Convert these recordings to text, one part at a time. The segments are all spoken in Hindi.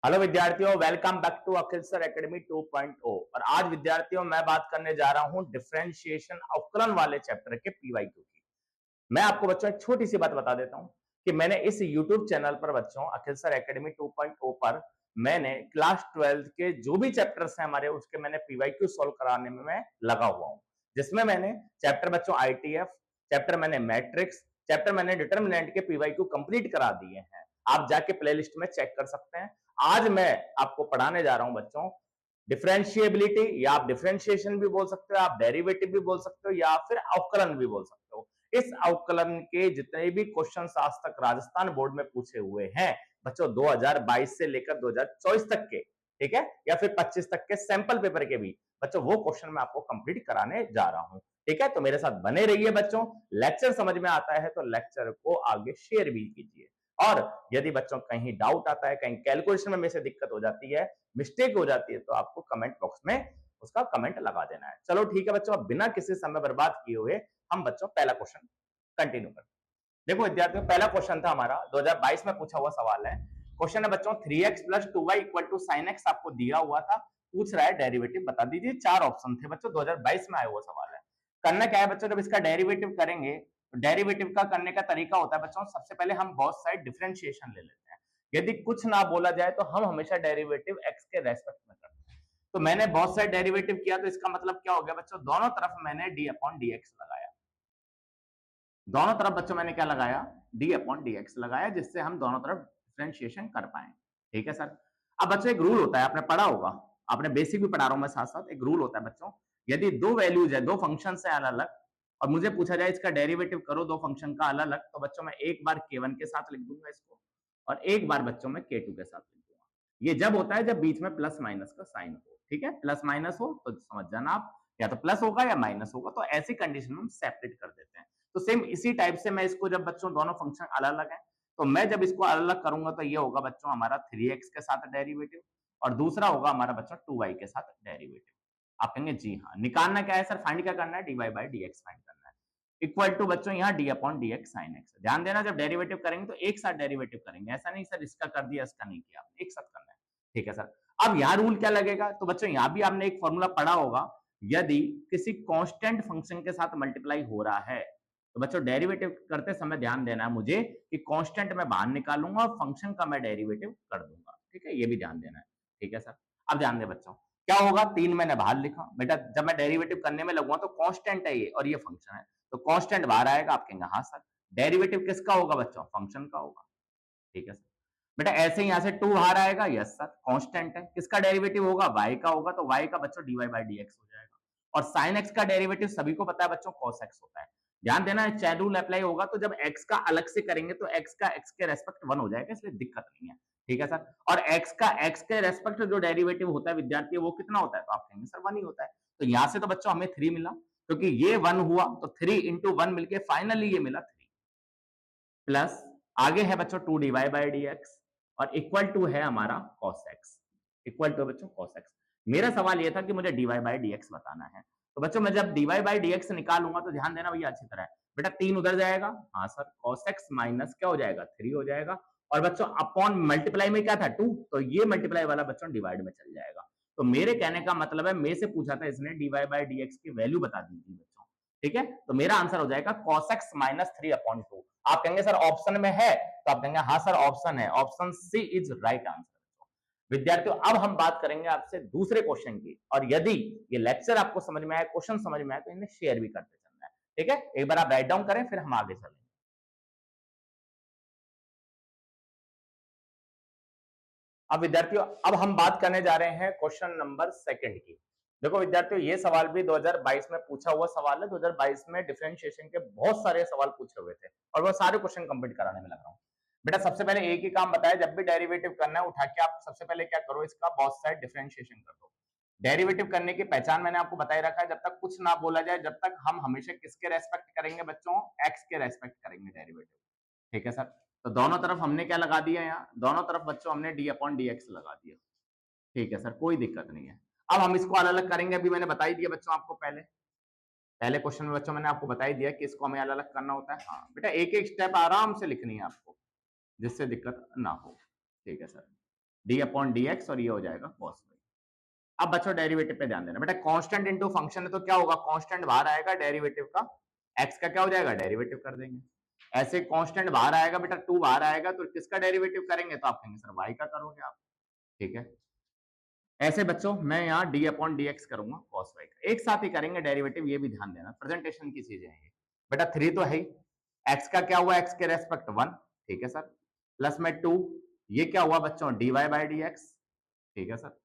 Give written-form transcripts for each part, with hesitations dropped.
हेलो विद्यार्थियों, welcome back to Akhil sir academy 2.0। और आज विद्यार्थियों मैं बात करने जा रहा हूं डिफरेंशिएशन अवकलन वाले चैप्टर के पीवाईक्यू की। मैं आपको बच्चों एक छोटी सी बात बता देता हूं कि मैंने इस यूट्यूब चैनल पर बच्चों अखिल सर एकेडमी 2.0 पर मैंने क्लास 12 के जो भी चैप्टर्स हैं हमारे उसके मैंने पीवाईक्यू सॉल्व कराने में मैं लगा हुआ हूं, जिसमें मैंने चैप्टर बच्चों आईटीएफ, चैप्टर मैंने मैट्रिक्स, चैप्टर मैंने डिटरमिनेंट के पीवाईक्यू कंप्लीट करा दिए हैं। आप जाके प्लेलिस्ट में चेक कर सकते हैं। आज मैं आपको पढ़ाने जा रहा हूं बच्चों डिफरेंशिएबिलिटी, या आप डिफरेंशिएशन भी बोल सकते हो, आप डेरिवेटिव भी बोल सकते हो, या फिर अवकलन भी बोल सकते हो। इस अवकलन के जितने भी क्वेश्चन आज तक राजस्थान बोर्ड में पूछे हुए हैं बच्चों 2022 से लेकर 2024 तक के, ठीक है, या फिर 25 तक के सैंपल पेपर के भी बच्चों वो क्वेश्चन मैं आपको कंप्लीट कराने जा रहा हूं। ठीक है, तो मेरे साथ बने रहिए बच्चों। लेक्चर समझ में आता है तो लेक्चर को आगे शेयर भी कीजिए। और यदि बच्चों कहीं डाउट आता है, कहीं कैलकुलेशन में से दिक्कत हो जाती है, मिस्टेक हो जाती है, तो आपको कमेंट बॉक्स में उसका कमेंट लगा देना है। चलो ठीक है बच्चों, अब बिना किसी समय बर्बाद किए हुए हम बच्चों पहला क्वेश्चन कंटिन्यू करते हैं। देखो विद्यार्थियों, पहला क्वेश्चन था हमारा 2022 में पूछा हुआ सवाल है। क्वेश्चन है बच्चों 3x plus 2y equal to sine x आपको दिया हुआ था। पूछ रहा है डेरिवेटिव बता दीजिए। चार ऑप्शन थे बच्चों, 2022 में आया हुआ सवाल है। करना क्या है बच्चों, जब इसका डेरिवेटिव करेंगे तो डेरिवेटिव का करने का तरीका होता है बच्चों, सबसे पहले हम बोथ साइड डिफरेंशिएशन ले लेते हैं। यदि कुछ ना बोला जाए तो हम हमेशा डेरिवेटिव x के रेस्पेक्ट में करते हैं। तो मैंने बोथ साइड डेरिवेटिव किया, तो इसका मतलब क्या हो गया बच्चों, दोनों तरफ मैंने d अपॉन dx लगाया। दोनों तरफ बच्चों मैंने क्या लगाया, d अपॉन dx लगाया, जिससे हम दोनों तरफ डिफरेंशिएशन कर पाए। ठीक है सर। अब बच्चों एक रूल होता है, आपने पढ़ा होगा, आपने बेसिक भी पढ़ा रहा हूं मैं साथ साथ। एक रूल होता है बच्चों, यदि दो वैल्यूज है, दो फंक्शन है अलग अलग, और मुझे पूछा जाए इसका डेरिवेटिव करो दो फंक्शन का अलग अलग, तो बच्चों मैं एक बार k1 के साथ लिख दूंगा इसको, और एक बार बच्चों मैं k2 के साथ लिख दूंगा। ये जब होता है जब बीच में प्लस माइनस का साइन हो। ठीक है, प्लस माइनस हो तो समझ जाना आप, या तो प्लस होगा या माइनस होगा, तो ऐसी कंडीशन में हम सेपरेट कर देते हैं। तो सेम इसी टाइप से मैं इसको, जब बच्चों दोनों फंक्शन अलग अलग हैं, तो मैं जब इसको अलग अलग करूंगा तो ये होगा बच्चों हमारा 3x के साथ डेरिवेटिव, और दूसरा होगा हमारा बच्चों 2y के साथ डेरिवेटिव। आप कहेंगे जी हाँ, निकालना क्या है सर, फाइंड क्या करना है, dy बाई dx फाइंड करना है। इक्वल टू बच्चों यहाँ d upon dx sin x। ध्यान देना, जब डेरिवेटिव करेंगे तो एक साथ डेरिवेटिव करेंगे, ऐसा नहीं सर इसका कर दिया इसका नहीं किया, एक साथ करना है। ठीक है सर। अब यहाँ रूल क्या लगेगा, तो बच्चों यहाँ भी आपने एक फॉर्मूला पढ़ा होगा, यदि किसी कांस्टेंट फंक्शन के साथ मल्टीप्लाई हो रहा है तो बच्चों डेरिवेटिव करते समय ध्यान देना है मुझे कि कांस्टेंट मैं बाहर निकालूंगा और फंक्शन का मैं डेरिवेटिव कर दूंगा। ठीक है, ये भी ध्यान देना है। ठीक है सर। अब ध्यान दे बच्चों, क्या होगा, 3 मैंने बाहर लिखा बेटा, जब मैं डेरिवेटिव करने में लगूंगा तो कांस्टेंट है ये और ये फंक्शन है, तो कांस्टेंट बाहर आएगा। आप कहेंगे हाँ सर, डेरिवेटिव किसका होगा बच्चों, फंक्शन का होगा। ठीक है सर। बेटा ऐसे ही यहां से 2 बाहर आएगा, यस सर, कांस्टेंट है, किसका डेरिवेटिव होगा, y का होगा, तो y का बच्चों dy बाई dx हो जाएगा। और sin x का डेरिवेटिव सभी को पता है बच्चों cos x होता है। ध्यान देना, चैन रूल अप्लाई होगा, तो जब x का अलग से करेंगे तो x का x के रेस्पेक्ट 1 हो जाएगा, इसलिए दिक्कत नहीं है। ठीक है सर। और x का x के रेस्पेक्ट जो डेरिवेटिव होता है विद्यार्थी, वो कितना होता है, तो आप कहेंगे सर 1 ही होता है। तो यहां से तो बच्चों हमें 3 मिला, क्योंकि ये 1 हुआ तो 3 इंटू 1 मिलकर फाइनली ये मिला 3, प्लस आगे है बच्चों 2 dy बाई dx, और इक्वल टू है हमारा cos x। इक्वल टू बच्चों cos x। मेरा सवाल यह था कि मुझे dy बाई dx बताना है, तो बच्चों मैं जब dy बाई dx निकालूंगा तो ध्यान देना भैया अच्छी तरह, बेटा 3 उधर जाएगा, हाँ सर, cos x माइनस क्या हो जाएगा, 3 हो जाएगा, और बच्चों अपॉन मल्टीप्लाई में क्या था 2, तो ये मल्टीप्लाई वाला बच्चों डिवाइड में चल जाएगा। तो मेरे कहने का मतलब है, मेरे से पूछा था इसने dy बाई dx की वैल्यू बता दीजिए बच्चों। ठीक है, तो मेरा आंसर हो जाएगा cos x माइनस 3 अपॉन 2। आप कहेंगे सर ऑप्शन में है, तो आप कहेंगे हाँ सर ऑप्शन है, option C is right answer. विद्यार्थियों अब हम बात करेंगे आपसे दूसरे क्वेश्चन की, और यदि ये लेक्चर आपको समझ में आए, क्वेश्चन समझ में आए, तो इन्हें शेयर भी करते चलना है। ठीक है, एक बार आप राइट डाउन करें, फिर हम आगे चलेंगे। अब विद्यार्थियों अब हम बात करने जा रहे हैं क्वेश्चन नंबर सेकंड की। देखो विद्यार्थियों, ये सवाल भी 2022 में पूछा हुआ सवाल है। 2022 में डिफरेंशिएशन के बहुत सारे सवाल पूछे हुए थे, और वो सारे क्वेश्चन कंप्लीट कराने में लग रहा हूँ। बेटा सबसे पहले एक ही काम बताया, जब भी डेरिवेटिव करना है उठा के आप सबसे पहले क्या करो, इसका बोथ साइड डिफरेंशिएशन कर दो। डेरिवेटिव करने की पहचान मैंने आपको बताई रखा है, जब तक कुछ ना बोला जाए, जब तक हम हमेशा किसके रेस्पेक्ट करेंगे बच्चों, एक्स के रेस्पेक्ट करेंगे डेरिवेटिव। ठीक है सर। तो दोनों तरफ हमने क्या लगा दिया, यहाँ दोनों तरफ बच्चों हमने डी अपॉन डी एक्स लगा दिया। ठीक है सर, कोई दिक्कत नहीं है। अब हम इसको अलग अलग करेंगे, अभी मैंने बता ही दिया बच्चों आपको, पहले पहले क्वेश्चन में बच्चों मैंने आपको बता ही दिया कि इसको हमें अलग अलग करना होता है। हाँ बेटा, एक एक स्टेप आराम से लिखनी है आपको, जिससे दिक्कत ना हो। ठीक है sir. D upon d x और ये हो जाएगा कॉस वाई। अब बच्चों डेरिवेटिव पे ध्यान देना बेटा, कांस्टेंट इनटू फंक्शन है तो क्या होगा, कांस्टेंट बाहर आएगा, डेरिवेटिव का एक्स का क्या हो जाएगा, डेरिवेटिव कर देंगे। ऐसे कांस्टेंट बाहर आएगा बेटा, 2 बाहर आएगा तो किसका डेरिवेटिव करेंगे, तो आप कहेंगे सर वाई का करोगे आप, ठीक है। ऐसे बच्चों मैं यहाँ डी अपॉन डी एक्स करूंगा कॉस वाई का, एक साथ ही करेंगे डेरिवेटिव, ये भी ध्यान देना, प्रेजेंटेशन की चीजें हैं ये बेटा। 3 तो है ही, एक्स का क्या हुआ, एक्स के रेस्पेक्ट 1, ठीक है सर, प्लस में 2, ये क्या हुआ बच्चों, d y by d x, ठीक है सर,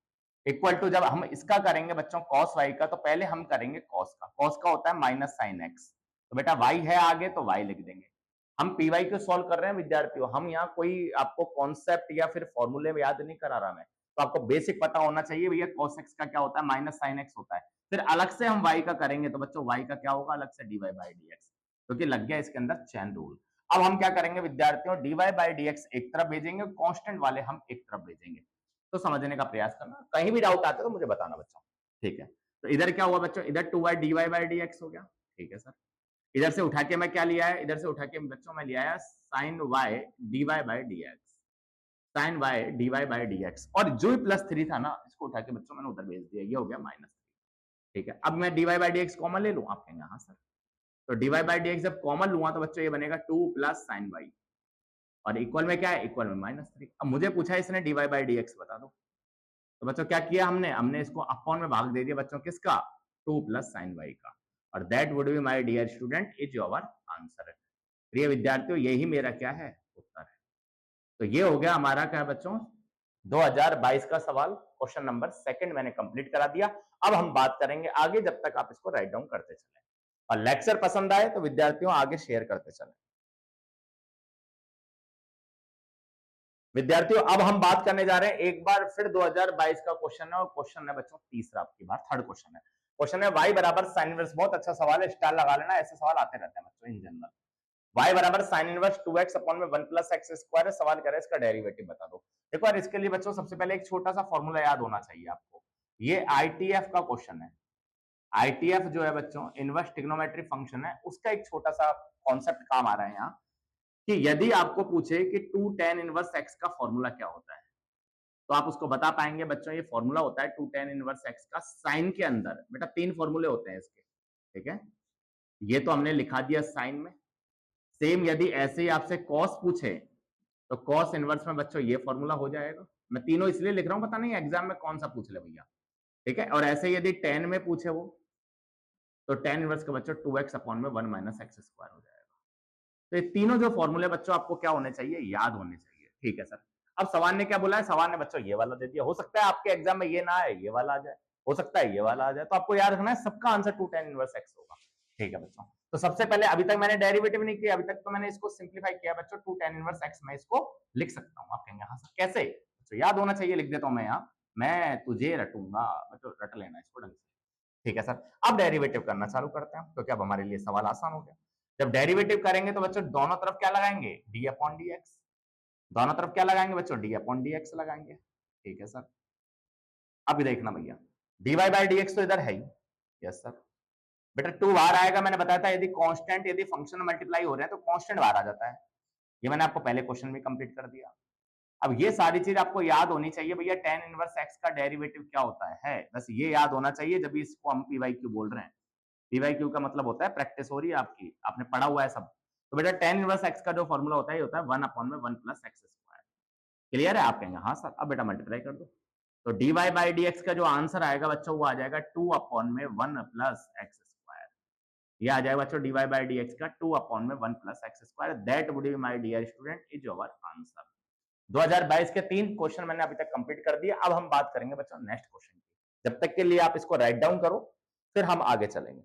इक्वल टू, जब हम इसका करेंगे बच्चों कॉस वाई का, तो पहले हम करेंगे कॉस का, कॉस का होता है माइनस साइन एक्स, तो बेटा वाई है आगे तो वाई लिख देंगे। हम पीवाई को सॉल्व कर रहे हैं विद्यार्थियों, हम यहाँ कोई आपको कॉन्सेप्ट या फिर फॉर्मूले में याद नहीं करा रहा मैं, तो आपको बेसिक पता होना चाहिए भैया कॉस एक्स का क्या होता है, माइनस साइन एक्स होता है। फिर अलग से हम वाई का करेंगे तो बच्चों वाई का क्या होगा, अलग से d y by d x, क्योंकि लग गया इसके अंदर चैन रूल। अब हम क्या करेंगे विद्यार्थियों, d y by d x एक तरफ भेजेंगे, कांस्टेंट वाले हम एक तरफ भेजेंगे, तो समझने का प्रयास करना, कहीं भी डाउट आता है तो मुझे बताना बच्चों, ठीक है। तो इधर क्या हुआ बच्चों, इधर 2y dy बाई dx हो गया, ठीक है सर। इधर से उठा के मैं क्या लिया है, इधर से उठा के बच्चों मैं लिया है sin y dy by dx, sin y dy by dx, और जो प्लस 3 था ना, इसको उठा के बच्चों मैंने उधर भेज दिया, ये हो गया माइनस 3, ठीक है। अब मैं dy बाई dx कॉमन ले लूं, आप कहेंगे हाँ सर, तो dy बाई dx जब कॉमन लूंगा तो बच्चों ये बनेगा 2 प्लस sin y, और इक्वल में क्या है, इक्वल में माइनस 3। अब मुझे पूछा है इसने dy बाई dx बता दो, तो बच्चों क्या किया हमने, हमने इसको अपॉन में भाग दे दिया बच्चों, किसका, 2 प्लस साइन वाई का, और that would be my dear student is your answer. प्रिय विद्यार्थियों यही मेरा क्या है, उत्तर है। तो ये हो गया हमारा क्या बच्चों, 2022 का सवाल, क्वेश्चन नंबर सेकंड मैंने कंप्लीट करा दिया। अब हम बात करेंगे आगे, जब तक आप इसको राइट डाउन करते चले, और लेक्चर पसंद आए तो विद्यार्थियों आगे शेयर करते चले। विद्यार्थियों अब हम बात करने जा रहे हैं एक बार फिर 2022 का क्वेश्चन है, और क्वेश्चन है बच्चों तीसरा, आपकी बार थर्ड क्वेश्चन है। क्वेश्चन है y बराबर साइन इनवर्स, बहुत अच्छा सवाल है, स्टार लगा लेना, ऐसे सवाल आते रहते हैं बच्चों इन जनरल। y बराबर साइन इनवर्स 2x अपॉन में 1 प्लस एक्स स्क्वायर है, सवाल करे इसका डेरिवेटिव बता दो। देखो यार इसके लिए बच्चों सबसे पहले एक छोटा सा फॉर्मूला याद होना चाहिए आपको, ये ITF का क्वेश्चन है। ITF जो है बच्चों इनवर्स ट्रिग्नोमेट्री फंक्शन है, उसका एक छोटा सा कॉन्सेप्ट काम आ रहा है यहाँ, कि यदि आपको पूछे कि 2 tan इनवर्स x का फॉर्मूला क्या होता है, तो आप उसको बता पाएंगे बच्चों, ये फॉर्मूला होता है 2 tan इनवर्स x का साइन के अंदर, बेटा 3 फॉर्मूले होते हैं इसके, ठीक है। ये तो हमने लिखा दिया साइन में, सेम यदि ऐसे ही आपसे कॉस पूछे तो कॉस इनवर्स में बच्चों ये फॉर्मूला हो जाएगा। मैं तीनों इसलिए लिख रहा हूं, पता नहीं एग्जाम में कौन सा पूछ ले भैया, ठीक है। और ऐसे यदि tan में पूछे वो, तो tan इनवर्स का बच्चों 2x अपॉन में 1 माइनस एक्स स्क्वायर हो जाएगा। तो ये तीनों जो फॉर्मूले बच्चों आपको क्या होने चाहिए, याद होने चाहिए, ठीक है सर। अब सवाल ने क्या बोला है, सवाल ने बच्चों ये वाला दे दिया, हो सकता है आपके एग्जाम में ये ना आए, ये वाला आ जाए, हो सकता है ये वाला आ जाए, तो आपको याद रखना है सबका आंसर 2 tan इनवर्स x होगा, ठीक है बच्चों। तो सबसे पहले अभी तक मैंने डेरिवेटिव नहीं किया, अभी तक तो मैंने इसको सिंप्लीफाई किया बच्चों, 2 tan इनवर्स x मैं इसको लिख सकता हूं, आप कहेंगे हाँ सर कैसे, तो याद होना चाहिए, लिख देता हूं मैं यहाँ, मैं तुझे रटूंगा, बच्चों रट लेना इसको ढंग से, ठीक है सर। अब डेरिवेटिव करना चालू करते हैं, क्योंकि अब हमारे लिए सवाल आसान हो गया। जब डेरिवेटिव करेंगे तो बच्चों दोनों तरफ क्या लगाएंगे, डी अपॉन डी एक्स, दोनों तरफ क्या लगाएंगे बच्चों, डी अपॉन डी एक्स लगाएंगे, ठीक है सर। अब देखना भैया, d y by d x तो इधर है ही, यस सर। बेटा 2 बाहर आएगा, मैंने बताया था यदि कांस्टेंट यदि फंक्शन मल्टीप्लाई हो रहे हैं तो कांस्टेंट बाहर आ जाता है, ये मैंने आपको पहले क्वेश्चन में कंप्लीट कर दिया। अब ये सारी चीज आपको याद होनी चाहिए भैया, tan इनवर्स x का डेरिवेटिव क्या होता है, बस ये याद होना चाहिए, जब इसको हम पी वाई क्यू बोल रहे हैं। पी वाई क्यू का मतलब होता है प्रैक्टिस हो रही है आपकी, आपने पढ़ा हुआ है सब। तो बेटा tan इनवर्स x का जो फॉर्मूला होता है ये होता है 1 अपॉन में 1 प्लस एक्स स्क्वायर, क्लियर है, आप कहेंगे हाँ सर। अब बेटा मल्टीप्लाई कर दो, तो d y by d x का जो आंसर आएगा बच्चों वो आ जाएगा 2 अपॉन में 1 प्लस एक्स स्क्वायर, ये आ जाएगा बच्चों d y by d x का 2 अपॉन में 1 plus x square, that would be my dear student is your answer. 2022 के 3 क्वेश्चन मैंने अभी तक कंप्लीट कर दिए। अब हम बात करेंगे बच्चों नेक्स्ट क्वेश्चन की, जब तक के लिए आप इसको राइट डाउन करो, फिर हम आगे चलेंगे।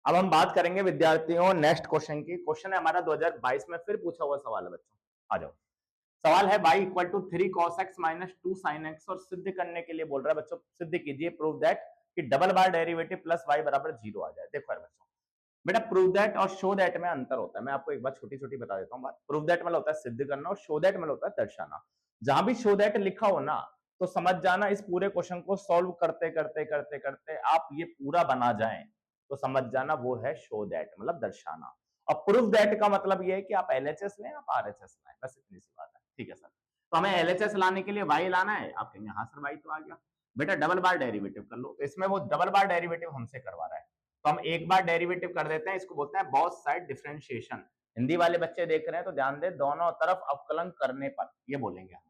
अब हम बात करेंगे विद्यार्थियों नेक्स्ट क्वेश्चन की, क्वेश्चन है हमारा 2022 में फिर पूछा हुआ सवाल है बच्चों, आ जाओ। सवाल है y equal to 3 cos x minus 2 sin x, और सिद्ध करने के लिए बोल रहा है बच्चों, सिद्ध कीजिए प्रूव दैट कि डबल बार डेरिवेटिव प्लस y बराबर 0 आ जाए। देखो यार बच्चों, बेटा प्रूव दैट और शो दैट में अंतर होता है, मैं आपको एक बात छोटी छोटी बता देता हूँ बात। प्रूव दैट मतलब होता है सिद्ध करना, और शो दैट मतलब होता है दर्शाना। जहां भी शो दैट लिखा हो ना, तो समझ जाना इस पूरे क्वेश्चन को सॉल्व करते करते करते करते आप ये पूरा बना जाएं, तो समझ जाना वो है शो दैट मतलब दर्शाना। और प्रूफ दैट का मतलब ये है कि आप एलएचएस लें, आप आरएचएस लें, बस इतनी सी बात है। ठीक है सर। तो हमें एलएचएस लाने के लिए y लाना है, आप कहेंगे हाँ सर y तो आ गया। बेटा डबल बार डेरिवेटिव कर लो, तो इसमें वो डबल बार डेरिवेटिव हमसे करवा रहा है, तो हम एक बार डेरिवेटिव कर देते हैं, इसको बोलते हैं बोथ साइड डिफरेंशिएशन। हिंदी वाले बच्चे देख रहे हैं तो ध्यान दें, दोनों तरफ अवकलन करने पर ये बोलेंगे हम।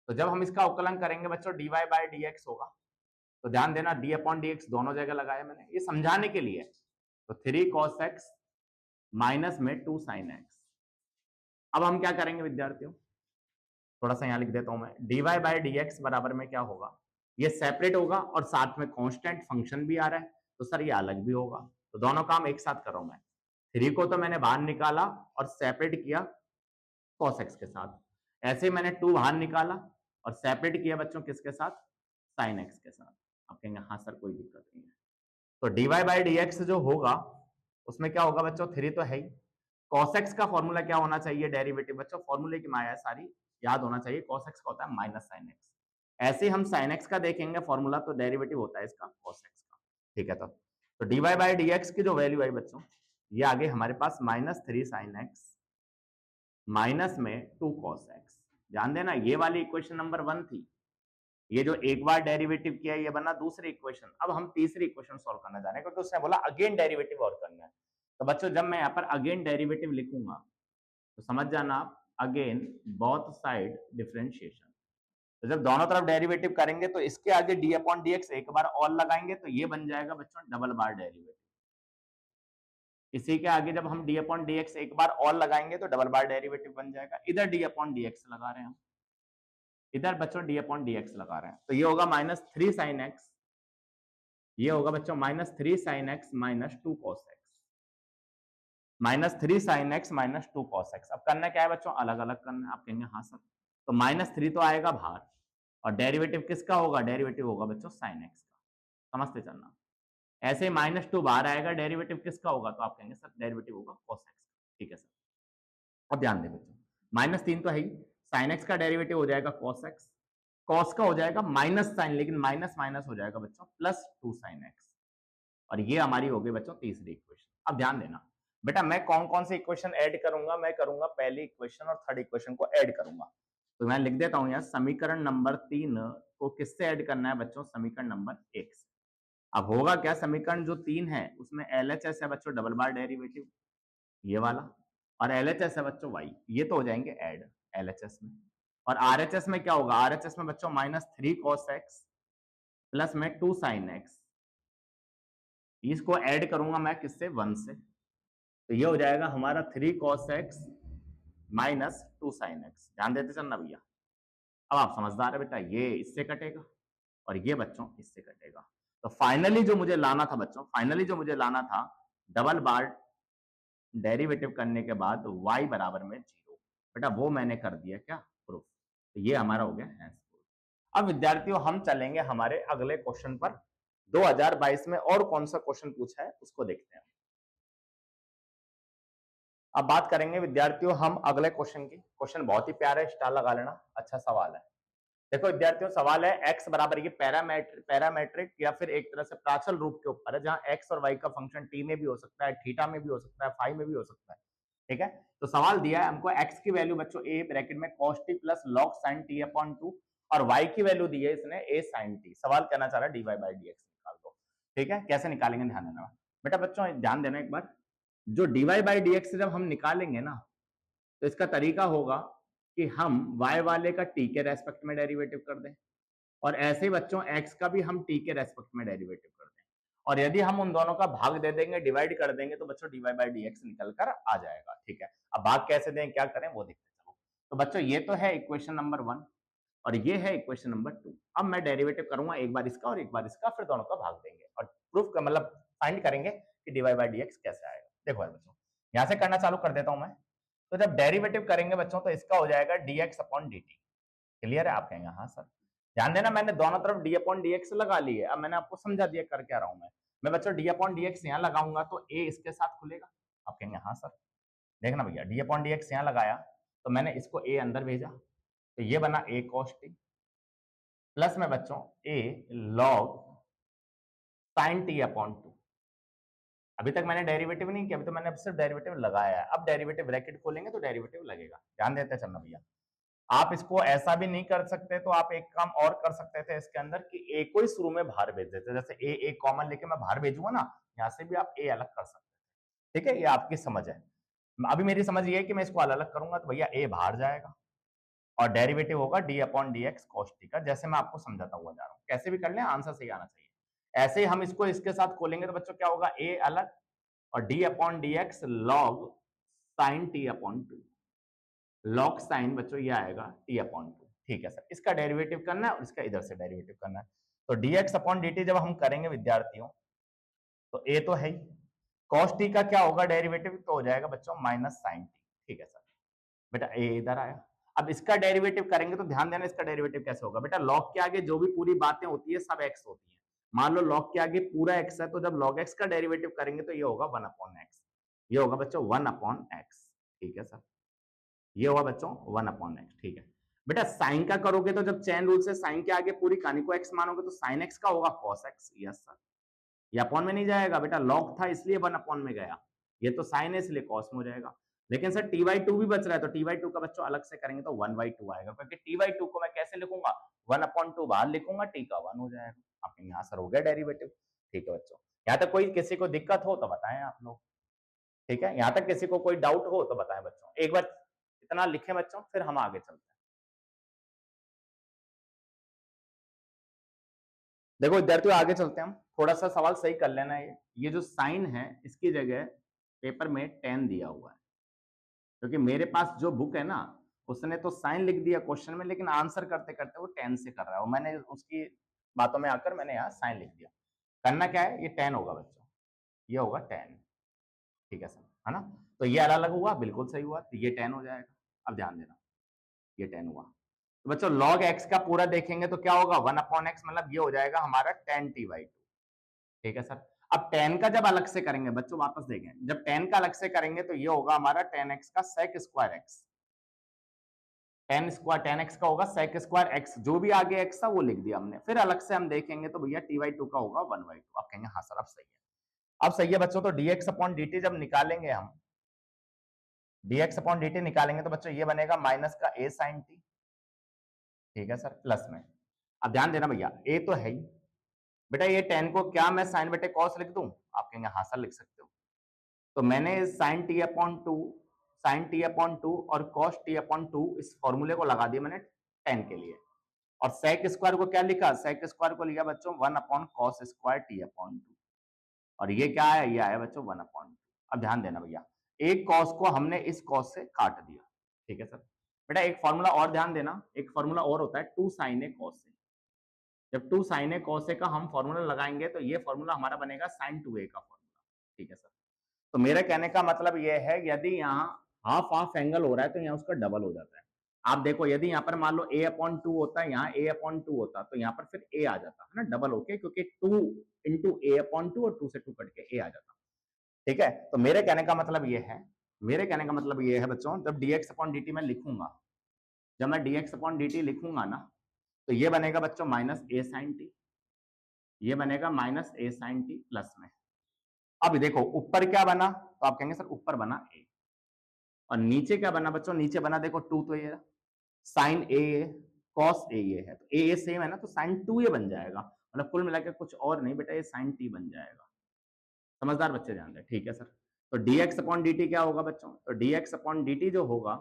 तो जब हम इसका अवकलन करेंगे बच्चों dy बाय dx होगा, तो ध्यान देना d अपॉन dx दोनों जगह लगाया मैंने, ये समझाने के लिए। तो 3 cos x माइनस में 2 sin x। अब हम क्या करेंगे विद्यार्थियों, थोड़ा सा यहाँ लिख देता हूं मैं, dy बाय dx बराबर में क्या होगा, ये सेपरेट होगा और साथ में कांस्टेंट फंक्शन भी आ रहा है, तो सर ये अलग भी होगा। तो दोनों काम एक साथ कर रहा हूं मैं, 3 को तो मैंने बाहर निकाला और सेपरेट किया cos x के साथ, ऐसे ही मैंने 2 बाहर निकाला और सेपरेट किया बच्चों किसके साथ, sin x के साथ। आप कहेंगे हाँ सर कोई दिक्कत नहीं है। तो dy बाय dx जो होगा उसमें क्या होगा बच्चों, 3 तो है ही, cos x का फॉर्मूला क्या होना चाहिए, डेरिवेटिव बच्चों फॉर्मूले की माया है सारी, याद होना चाहिए, cos x का होता है माइनस sin x। ऐसे ही हम sin x का देखेंगे फॉर्मूला, तो डेरिवेटिव होता है इसका cos x का, ठीक है। तो dy बाय dx की जो वैल्यू आई बच्चों, ये आगे हमारे पास माइनस 3 sin x माइनस में 2 cos x। ध्यान देना ये वाली इक्वेशन नंबर 1 थी, ये जो एक बार डेरिवेटिव किया ये बना दूसरी इक्वेशन। अब हम तीसरी इक्वेशन सॉल्व करना जा रहे हैं, क्योंकि उसने बोला अगेन डेरिवेटिव और करना है। तो बच्चों जब मैं यहाँ पर अगेन डेरिवेटिव लिखूंगा तो समझ जाना आप, अगेन बोथ साइड डिफरेंशिएशन। तो जब दोनों तरफ डेरिवेटिव करेंगे तो इसके आगे डी अपॉन डी एक्स एक बार और लगाएंगे, तो ये बन जाएगा बच्चों डबल बार डेरिवेटिव। इसी के आगे जब हम डी अपॉन डी एक्स एक बार और लगाएंगे तो डबल बार डेरिवेटिव बन जाएगा। इधर डी अपॉन डी एक्स लगा रहे हैं हम, इधर बच्चों डी अपॉन डी एक्स लगा रहे हैं, तो ये होगा माइनस 3 साइन एक्स, ये होगा बच्चों minus 3 sine x minus 2 cos x, minus 3 sine x minus 2 cos x. अब करना क्या है बच्चों, अलग अलग करना है। आप कहेंगे हाँ सर, तो माइनस 3 तो आएगा बाहर, और डेरिवेटिव किसका होगा, डेरिवेटिव होगा बच्चों साइन एक्स का, समझते चलना। ऐसे ही माइनस 2 बाहर आएगा, डेरिवेटिव किसका होगा, तो आप कहेंगे सर डेरिवेटिव होगा कॉस एक्स का, ठीक है सर। अब ध्यान दें बच्चों, माइनस 3 तो है ही, साइन एक्स का डेरिवेटिव हो जाएगा कॉस एक्स, कॉस का हो जाएगा माइनस साइन, लेकिन माइनस माइनस हो जाएगा बच्चों प्लस 2 साइन एक्स, और ये हमारी हो गई बच्चों तीसरी इक्वेशन। अब ध्यान देना बेटा, मैं कौन कौन सी इक्वेशन ऐड करूंगा, मैं करूंगा पहली इक्वेशन और थर्ड इक्वेशन को ऐड करूंगा। तो मैं लिख देता हूं यहाँ, समीकरण नंबर 3 को किससे ऐड करना है बच्चों, समीकरण नंबर 1 से। अब होगा क्या, समीकरण जो 3 है उसमें LHS है बच्चों डबल बार डेरिवेटिव ये वाला, और LHS है बच्चों y, ये तो हो जाएंगे ऐड LHS में। और RHS में क्या होगा, RHS में बच्चों माइनस 3 cos x प्लस में 2 sin x, इसको ऐड करूंगा मैं किससे, 1 से, तो ये हो जाएगा हमारा 3 cos x minus 2 sin x। ध्यान देते चलना भैया। अब आप समझदार है बेटा, ये इससे कटेगा और ये बच्चों इससे कटेगा, तो फाइनली जो मुझे लाना था बच्चों, फाइनली जो मुझे लाना था डबल बार डेरिवेटिव करने के बाद y बराबर में 0, बेटा वो मैंने कर दिया क्या, प्रूफ। तो ये हमारा हो गया हैंस प्रूफ। अब विद्यार्थियों हम चलेंगे हमारे अगले क्वेश्चन पर। 2022 में और कौन सा क्वेश्चन पूछा है उसको देखते हैं। अब बात करेंगे विद्यार्थियों हम अगले क्वेश्चन की। क्वेश्चन बहुत ही प्यारा है, स्टार लगा लेना, अच्छा सवाल है। देखो विद्यार्थियों सवाल है x बराबर ये पैरामेट्रिक या फिर एक तरह से प्राचल रूप के ऊपर है, जहां x और y का फंक्शन t में भी हो सकता है, थीटा में भी हो सकता है, फाई में भी हो सकता है, ठीक है। तो सवाल दिया है हमको, x की वैल्यू बच्चों a ब्रैकेट में cos t plus log sin t upon 2, और y की वैल्यू दी है इसने a sin t। सवाल कहना चाह रहा है dy बाई dx निकाल दो, ठीक है। कैसे निकालेंगे ध्यान देना बेटा, बच्चों ध्यान देना एक बार, जो dy बाई dx जब हम निकालेंगे ना, तो इसका तरीका होगा कि हम y वाले का t के रेस्पेक्ट में डेरिवेटिव कर दें, और ऐसे ही बच्चों x का भी हम t के रेस्पेक्ट में डेरिवेटिव कर दें, और यदि हम उन दोनों का भाग दे देंगे, डिवाइड कर देंगे, तो बच्चों dy बाई dx निकल कर आ जाएगा, ठीक है। अब भाग कैसे दें, क्या करें वो देखते चलो। तो बच्चों ये तो है इक्वेशन नंबर 1 और ये है इक्वेशन नंबर 2। अब मैं डेरिवेटिव करूंगा एक बार इसका और एक बार इसका, फिर दोनों का भाग देंगे और प्रूफ का मतलब फाइंड करेंगे कि dy बाई dx कैसे आएगा। देखो बच्चों यहां से करना चालू कर देता हूं मैं। तो जब डेरिवेटिव करेंगे बच्चों तो इसका हो जाएगा dx अपॉन dt। क्लियर है, आप कहेंगे हाँ सर। ध्यान देना मैंने दोनों तरफ d अपॉन dx लगा लिए, अब मैंने आपको समझा दिया कर क्या रहा हूं मैं बच्चों d अपॉन dx यहाँ लगाऊंगा तो a इसके साथ खुलेगा। आप कहेंगे हाँ सर। देखना भैया d अपॉन dx यहाँ लगाया तो मैंने इसको a अंदर भेजा, तो ये बना a cos t प्लस में बच्चों a log sin t upon 2। अभी तक मैंने डेरिवेटिव नहीं किया, अभी तो मैंने सिर्फ डेरिवेटिव लगाया है। अब डेरिवेटिव ब्रैकेट खोलेंगे तो डेरिवेटिव लगेगा। ध्यान देते चलना भैया। आप इसको ऐसा भी नहीं कर सकते, तो आप एक काम और कर सकते थे इसके अंदर कि ए को ही शुरू में बाहर भेज देते, जैसे ए एक कॉमन लेके मैं बाहर भेजूंगा ना, यहाँ से भी आप ए अलग कर सकते हैं। ठीक है, ये आपकी समझ है। अभी मेरी समझ ये है कि मैं इसको अलग अलग करूंगा तो भैया ए बाहर जाएगा और डेरिवेटिव होगा D upon d x cos T का, जैसे मैं आपको समझाता हुआ जा रहा हूँ। कैसे भी कर लें, आंसर सही आना चाहिए। ऐसे ही हम इसको इसके साथ खोलेंगे तो बच्चों क्या होगा, ए अलग और D upon d x log sign t upon to. Log sign बच्चों ये आएगा टी अपॉन टू। ठीक है सर, इसका डेरिवेटिव करना है और इसका इधर से डेरिवेटिव करना है। तो dx अपॉन dt जब हम करेंगे विद्यार्थियों, तो a तो है ही, cos t का क्या होगा डेरिवेटिव, तो हो जाएगा बच्चों माइनस साइन टी। ठीक है सर, बेटा a इधर आया। अब इसका डेरिवेटिव करेंगे तो ध्यान देना इसका डेरिवेटिव कैसे होगा। बेटा लॉग के आगे जो भी पूरी बातें होती है सब x होती है। मान लो लॉग के आगे पूरा x है, तो जब log x का डेरिवेटिव करेंगे तो ये होगा 1 अपॉन x। ये होगा बच्चों 1 अपॉन x। ठीक है सर, ये होगा बच्चों 1 अपॉन एक्स। ठीक है बेटा, साइन का करोगे तो जब चेन रूल से साइन के आगे पूरी कहानी को x मानोगे तो साइन x का होगा cos x। यस सर, ये अपॉन में नहीं जाएगा बेटा, लॉग था इसलिए 1 अपॉन में गया, ये तो साइन है इसलिए cos में हो जाएगा। लेकिन सर टी बाई टू भी बच रहा है, तो टी बाई टू का बच्चों अलग से करेंगे तो 1 बाई टू आएगा, क्योंकि टी बाई टू को मैं कैसे लिखूंगा, 1 अपॉन टू बाहर लिखूंगा, टी का 1 हो जाएगा। आपके यहाँ सर हो गया डेरिवेटिव। ठीक है बच्चों, यहाँ तक कोई किसी को दिक्कत हो तो बताएं आप लोग। ठीक है, यहाँ तक किसी को कोई डाउट हो तो बताएं बच्चों, एक बार इतना लिखें बच्चों, फिर हम आगे चलते हैं। देखो विद्यार्थियों आगे चलते हैं हम, थोड़ा सा सवाल सही कर लेना। ये जो साइन है इसकी जगह पेपर में टेन दिया हुआ है, क्योंकि मेरे पास जो बुक है ना उसने तो साइन लिख दिया क्वेश्चन में, लेकिन आंसर करते करते वो टेन से कर रहा है, मैंने उसकी बातों में आकर मैंने यहाँ साइन लिख दिया। करना क्या है, ये टेन होगा बच्चों, ये होगा टेन। ठीक है सर, है ना। तो ये अलग अलग हुआ, बिल्कुल सही हुआ, तो ये टेन हो जाएगा। अब ध्यान देना, ये टेन हुआ। तो बच्चों लॉग एक्स का पूरा देखेंगे तो क्या होगा, 1 अपॉन एक्स, मतलब ये हो जाएगा हमारा टेन टी बाई टू। ठीक है सर। अब टेन का जब अलग से करेंगे बच्चों, वापस देखें, जब टेन का अलग से करेंगे तो ये होगा हमारा टेन एक्स का sec square x. Tan x का होगा सेक स्क्वायर एक्स, जो भी आगे एक्स था वो लिख दिया हमने। फिर अलग से हम देखेंगे तो भैया टी बाई टू का होगा 1 बाई टू। आप कहेंगे हाँ सर अब सही है। अब सही है बच्चों, तो dx अपॉन dt जब निकालेंगे हम, dx अपॉन dt निकालेंगे तो बच्चों ये बनेगा माइनस का a sin t। ठीक है सर, प्लस में। अब ध्यान देना भैया, a तो है ही बेटा, ये टेन को क्या मैं साइन बटे कॉस लिख दूं, आप कहेंगे हाँ सर लिख सकते हो। तो मैंने sine t upon two, sine t upon two और कॉस टी अपॉन टू इस फॉर्मूले को लगा दिया मैंने टेन के लिए। और सेक स्क्वायर को क्या लिखा, सेक स्क्वायर को लिया बच्चों 1 upon cos square T upon two, और ये क्या आया, ये आया बच्चों 1 अपॉन टू। अब ध्यान देना भैया, एक कॉस को हमने इस कॉस से काट दिया। ठीक है सर। बेटा एक फॉर्मूला और ध्यान देना, एक फॉर्मूला और होता है to sign A cos A. जब to sign A cos A का हम फॉर्मूला लगाएंगे तो ये फॉर्मूला हमारा बनेगा साइन टू ए का फॉर्मूला। ठीक है सर। तो मेरे कहने का मतलब ये है, यदि यहाँ हाफ हाफ एंगल हो रहा है तो यहाँ उसका डबल हो जाता है। आप देखो, यदि यहाँ पर मान लो a अपॉन टू होता है, यहाँ a अपॉन टू होता तो यहाँ पर फिर a आ जाता है ना डबल होके, क्योंकि 2 इंटू ए अपॉन टू और 2 से 2 कट के a आ जाता। ठीक है, तो मेरे कहने का मतलब ये है, मेरे कहने का मतलब ये है बच्चों, जब dx अपॉन dt मैं लिखूंगा, जब मैं dx अपॉन dt लिखूंगा ना, तो ये बनेगा बच्चों माइनस a sin t, ये बनेगा minus a sin t plus में। अब देखो ऊपर क्या बना, तो आप कहेंगे सर ऊपर बना a, और नीचे क्या बना बच्चों, नीचे बना देखो 2, तो ये साइन ए कॉस ए ये है, तो ए सेम है ना, तो साइन 2 ये बन जाएगा, मतलब कुल मिलाकर कुछ और नहीं बेटा, ये साइन टी बन जाएगा। समझदार बच्चे ध्यान दें। ठीक है सर। तो dx अपॉन dt क्या होगा बच्चों, तो dx अपॉन dt जो होगा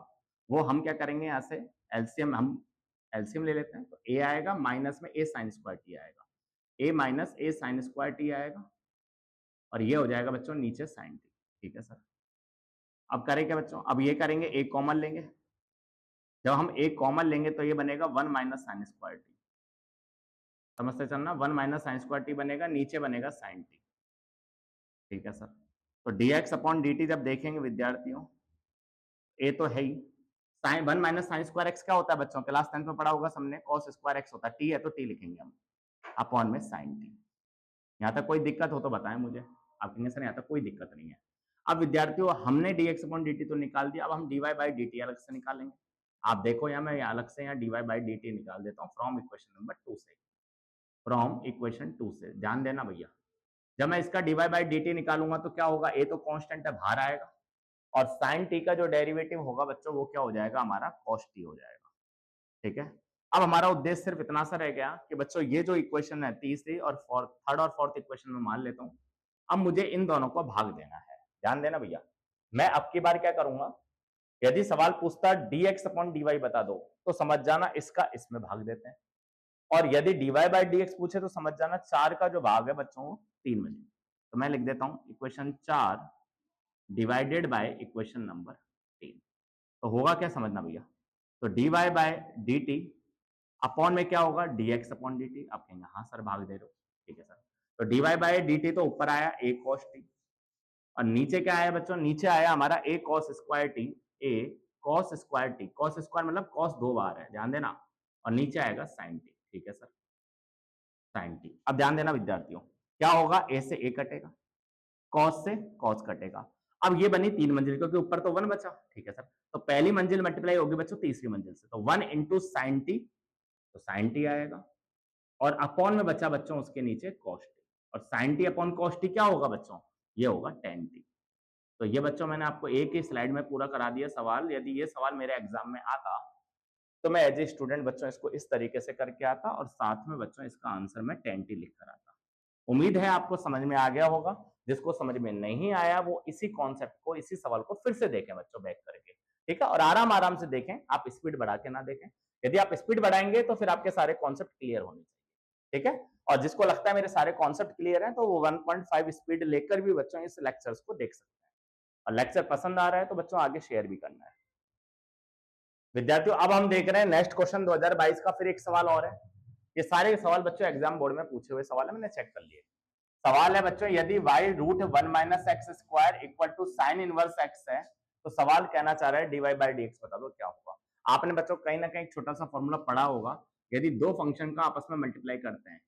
वो हम क्या करेंगे, यहाँ से एलसीएम, हम एलसीएम ले लेते हैं, तो a आएगा माइनस में a साइन स्क्वायर टी आएगा, a minus a sine square T आएगा, और ये हो जाएगा बच्चों नीचे साइन टी। ठीक है सर। अब करें क्या बच्चों, अब ये करेंगे एक कॉमन लेंगे, जब हम एक कॉमन लेंगे तो ये बनेगा 1 माइनस साइन स्क्वायर टी। समझते चलना, 1 माइनस साइन स्क्वायर टी बनेगा, नीचे बनेगा साइन टी। ठीक है सर। तो dx अपॉन dt जब देखेंगे विद्यार्थियों, a तो है ही, sine 1 minus sine square x क्या होता है बच्चों, क्लास 10 में पढ़ा होगा सबने, cos स्क्वायर एक्स होता है, t है तो t लिखेंगे हम, अपॉन में साइन टी। यहाँ तक कोई दिक्कत हो तो बताएं मुझे। आप कहेंगे सर यहाँ तक कोई दिक्कत नहीं है। अब विद्यार्थियों हमने dx अपॉन dt तो निकाल दिया, अब हम dy बाई dt अलग से निकालेंगे। आप देखो यहाँ मैं अलग से यहाँ dy बाई dt निकाल देता हूँ फ्रॉम इक्वेशन नंबर 2 से, फ्रॉम इक्वेशन 2 से। ध्यान देना भैया, जब मैं इसका dy बाई dt निकालूंगा तो क्या होगा, a तो कांस्टेंट है बाहर आएगा, और sin t का जो डेरिवेटिव होगा बच्चों वो क्या हो जाएगा हमारा cos t हो जाएगा। ठीक है। अब हमारा उद्देश्य सिर्फ इतना सा रह गया कि बच्चों ये जो इक्वेशन है तीसरी और फोर्थ, थर्ड और फोर्थ इक्वेशन में मान लेता हूँ। अब मुझे इन दोनों को भाग देना है। ध्यान देना भैया। मैं अब की बार क्या करूंगा, यदि सवाल पूछता dx अपॉन dy बता दो तो समझ जाना इसका इसमें भाग देते हैं, और यदि dy बाई dx पूछे तो समझ जाना 4 का जो भाग है बच्चों वो 3 बजे। तो मैं लिख देता हूं equation 4 divided by equation number 3। तो होगा क्या समझना भैया, तो dy बाय dt अपॉन में क्या होगा dx अपॉन dt। आप कहेंगे हाँ सर भाग दे रहे हो, ठीक है सर। तो dy बाय dt तो ऊपर आया a cos t, और नीचे क्या आया बच्चों, नीचे आया हमारा a cos square t, a cos square t, cos square मतलब cos 2 बार है, ध्यान देना, और नीचे आएगा sin t, ठीक है सर, sin t। अब ध्यान देना विद्यार्थियों, क्या होगा, a से a कटेगा, cos से cos कटेगा। अब ये बनी 3 मंजिल क्योंकि ऊपर तो 1 बचा, ठीक है सर। तो पहली मंजिल मल्टीप्लाई होगी बच्चों तीसरी मंजिल से, तो 1 इंटू साइन टी, तो साइन टी आएगा, और अपॉन में बचा बच्चों उसके नीचे cos t, और sin t upon cos t क्या होगा बच्चों, ये होगा tan t। तो ये बच्चों मैंने आपको एक ही स्लाइड में पूरा करा दिया सवाल। यदि ये सवाल मेरे एग्जाम में आता तो मैं एज ए स्टूडेंट बच्चों इसको इस तरीके से करके आता, और साथ में बच्चों इसका आंसर मैं 10T लिख कर आता। उम्मीद है आपको समझ में आ गया होगा। जिसको समझ में नहीं आया वो इसी कॉन्सेप्ट को, इसी सवाल को फिर से देखें बच्चों बैक करके, ठीक है, और आराम आराम से देखें, आप स्पीड बढ़ा के ना देखें। यदि आप स्पीड बढ़ाएंगे तो फिर आपके सारे कॉन्सेप्ट क्लियर होने चाहिए, ठीक है। और जिसको लगता है मेरे सारे कॉन्सेप्ट क्लियर हैं तो वो 1.5 स्पीड लेकर भी बच्चों इस लेक्चर्स को देख सकते हैं, और लेक्चर पसंद आ रहा है तो बच्चों आगे शेयर भी करना है। विद्यार्थियों अब हम देख रहे हैं नेक्स्ट क्वेश्चन 2022 का, फिर एक सवाल और है। ये सारे सवाल बच्चों एग्जाम बोर्ड में पूछे हुए सवाल है, मैंने चेक कर लिए। सवाल है बच्चों, यदि y root 1 minus x square equal to sine inverse x है तो सवाल कहना चाह रहा है dy बाई डी एक्स बता दो क्या होगा। आपने बच्चों कहीं ना कहीं छोटा सा फॉर्मूला पढ़ा होगा, यदि दो फंक्शन का आपस में मल्टीप्लाई करते हैं,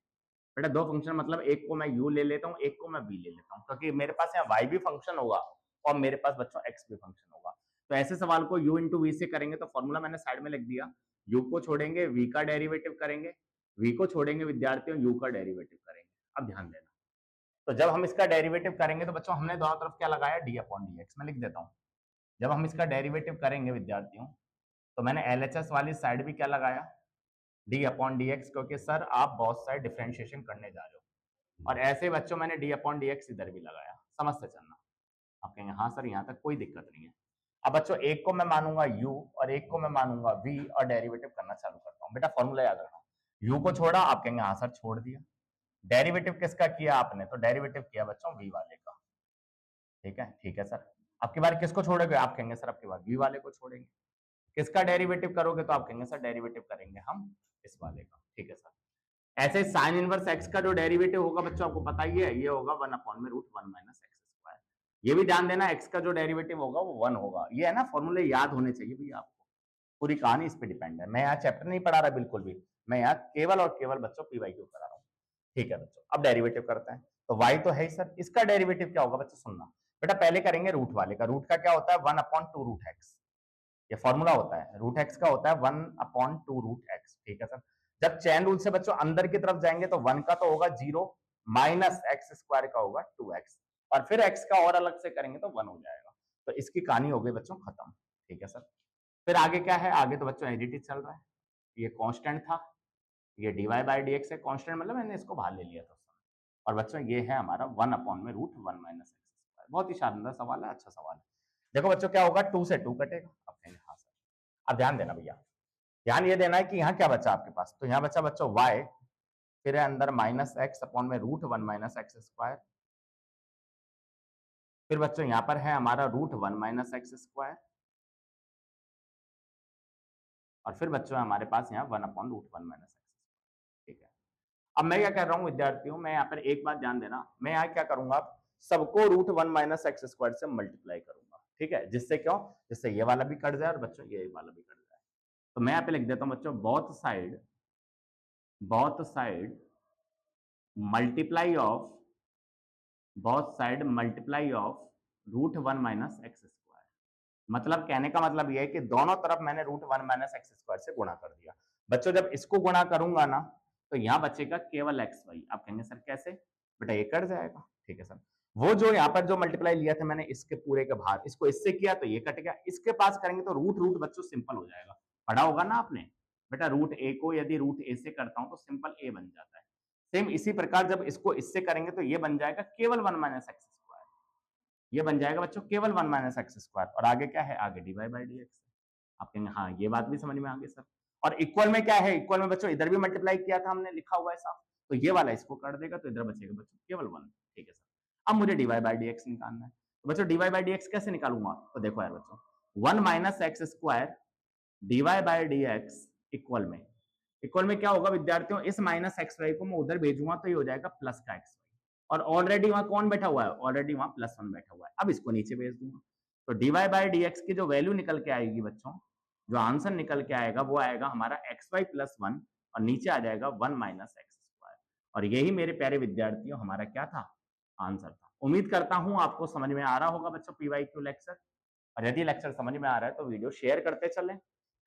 बेटा दो फंक्शन मतलब एक को मैं u ले लेता हूँ, एक को मैं v ले लेता हूँ, क्योंकि मेरे पास यहाँ y भी फंक्शन होगा और मेरे पास बच्चों x भी फंक्शन होगा। तो ऐसे सवाल को u इंटू वी से करेंगे तो फॉर्मूला मैंने साइड में लिख दिया, u को छोड़ेंगे v का डेरिवेटिव करेंगे, v को छोड़ेंगे विद्यार्थियों u का डेरिवेटिव करेंगे। अब ध्यान देना, तो जब हम इसका डेरिवेटिव करेंगे तो बच्चों हमने दोनों तरफ क्या लगाया, डी अपॉन डी एक्स। मैं लिख देता हूँ, जब हम इसका डेरिवेटिव करेंगे विद्यार्थियों तो मैंने एलएचएस वाली साइड भी क्या लगाया, डी अपॉन डी एक्स, क्योंकि सर आप बहुत सारे डिफ्रेंशिएशन करने जा रहे हो। और ऐसे बच्चों मैंने डी अपॉन डी एक्स इधर भी लगाया, समझ से चलना। आप कहेंगे हाँ सर यहाँ तक कोई दिक्कत नहीं है। अब बच्चों एक को मैं मानूंगा u और एक को मैं मानूंगा v और डेरिवेटिव करना चालू करता हूँ। बेटा फॉर्मूला याद रखना, u को छोड़ा, आप कहेंगे हाँ सर छोड़ दिया। डेरिवेटिव किसका किया आपने, तो डेरिवेटिव किया बच्चों v वाले का, ठीक है सर। अब की बार किसको छोड़ोगे, आप कहेंगे सर अब की बार v वाले को छोड़ेंगे। किसका डेरिवेटिव करोगे तो आप कहेंगे सर डेरिवेटिव करेंगे हम इस वाले का, ठीक है सर। ऐसे साइन इनवर्स एक्स का जो डेरिवेटिव होगा बच्चों आपको पता ही है, ये होगा 1 अपॉन में रूट 1 माइनस एक्स स्क्वायर। ये भी ध्यान देना एक्स का जो डेरिवेटिव होगा वो 1 होगा। ये है ना फॉर्मूले याद होने चाहिए भैया आपको, पूरी कहानी इस पे डिपेंड है। मैं यहाँ चैप्टर नहीं पढ़ा रहा बिल्कुल भी, मैं यहाँ केवल और केवल बच्चों पीवाईक्यू करा रहा हूँ, ठीक है बच्चों। अब डेरिवेटिव करते हैं, तो y तो है ही सर, इसका डेरिवेटिव क्या होगा बच्चों सुनना। बेटा पहले करेंगे रूट वाले का, रूट का क्या होता है 1 अपॉन 2 रूट एक्स, ये फॉर्मूला होता है। रूट एक्स का होता है 1 अपॉन 2 रूट एक्स, ठीक है सर। जब चैन रूल से बच्चों अंदर की तरफ जाएंगे तो 1 का तो होगा 0 माइनस एक्स स्क्वायर का होगा 2x, और फिर x का और अलग से करेंगे तो 1 हो जाएगा। तो इसकी कहानी हो गई बच्चों खत्म, ठीक है सर। फिर आगे क्या है, आगे तो बच्चों एडिट चल रहा है। ये कांस्टेंट था, ये dy बाई डी एक्स है, कांस्टेंट मतलब मैंने इसको बाहर ले लिया था। और बच्चों ये है हमारा 1 अपॉन में रूट 1 माइनस एक्स स्क्वायर। बहुत ही शानदार सवाल है, अच्छा सवाल है। देखो बच्चों क्या होगा, 2 से 2 कटेगा, अब कहेंगे हाँ सर। अब ध्यान देना भैया, ध्यान ये देना है कि यहाँ क्या बचा आपके पास, तो यहाँ बचा बच्चों y, फिर है अंदर माइनस एक्स अपॉन में रूट 1 माइनस एक्स स्क्वायर, फिर बच्चों यहाँ पर है हमारा रूट 1 माइनस एक्स स्क्वायर, और फिर बच्चों हमारे पास यहाँ 1 upon root 1 minus x square, ठीक है। अब मैं क्या कर रहा हूँ विद्यार्थियों, मैं यहाँ पर एक बात ध्यान देना, मैं यहाँ क्या करूंगा, सबको रूट 1 माइनस एक्स स्क्वायर से मल्टीप्लाई करूंगा, ठीक है। जिससे क्यों, जिससे ये वाला भी कट जाए और बच्चों ये वाला भी कट जाए। तो मैं यहाँ पे लिख देता हूँ बच्चों both side multiply of root 1 minus x square. मतलब कहने का मतलब ये है कि दोनों तरफ मैंने रूट 1 माइनस एक्स स्क्वायर से गुणा कर दिया। बच्चों जब इसको गुणा करूंगा ना तो यहाँ बचेगा केवल एक्स वाई। आप कहेंगे सर कैसे, बेटा ये कट जाएगा, ठीक है सर। वो जो यहाँ पर जो मल्टीप्लाई लिया था मैंने इसके पूरे के बाहर, इसको इससे किया तो ये कट गया, इसके पास करेंगे तो रूट रूट बच्चों सिंपल हो जाएगा, पढ़ा होगा ना आपने। बेटा रूट ए को यदि रूट ए से करता हूं तो सिंपल ए बन जाता है। सेम इसी प्रकार जब इसको इससे करेंगे तो ये बन जाएगा केवल 1 माइनस एक्स स्क्वायर। ये बन जाएगा बच्चों केवल 1 माइनस एक्स स्क्वायर, और आगे क्या है, आगे d y by d x. आप कहेंगे हाँ ये बात भी समझ में आ गई सर। और इक्वल में क्या है, इक्वल में बच्चों इधर भी मल्टीप्लाई किया था हमने, लिखा हुआ है साफ, तो ये वाला इसको कर देगा तो इधर बचेगा बच्चों केवल 1। ठीक है सर। अब मुझे d y by d x निकालना है, तो बच्चों d y by d x कैसे निकालूंगा, तो देखो यार बच्चों 1 minus x square d y by d x equal में, इक्वल में क्या होगा विद्यार्थियों, इस माइनस एक्स वाई को मैं उधर भेजूंगा तो ये हो जाएगा प्लस का एक्स वाई, और ऑलरेडी वहां कौन बैठा हुआ है, ऑलरेडी वहां प्लस 1 बैठा हुआ है। अब इसको नीचे भेज दूंगा तो d y by d x की जो वैल्यू निकल के आएगी बच्चों, जो आंसर निकल के आएगा वो आएगा हमारा एक्स वाई प्लस 1, और नीचे आ जाएगा 1 माइनस एक्स स्क्वायर। और यही मेरे प्यारे विद्यार्थियों हमारा क्या था, आंसर था। उम्मीद करता हूं आपको समझ में आ रहा होगा बच्चों पीवाईक्यू लेक्चर, और यदि लेक्चर समझ में आ रहा है तो वीडियो शेयर करते चलें।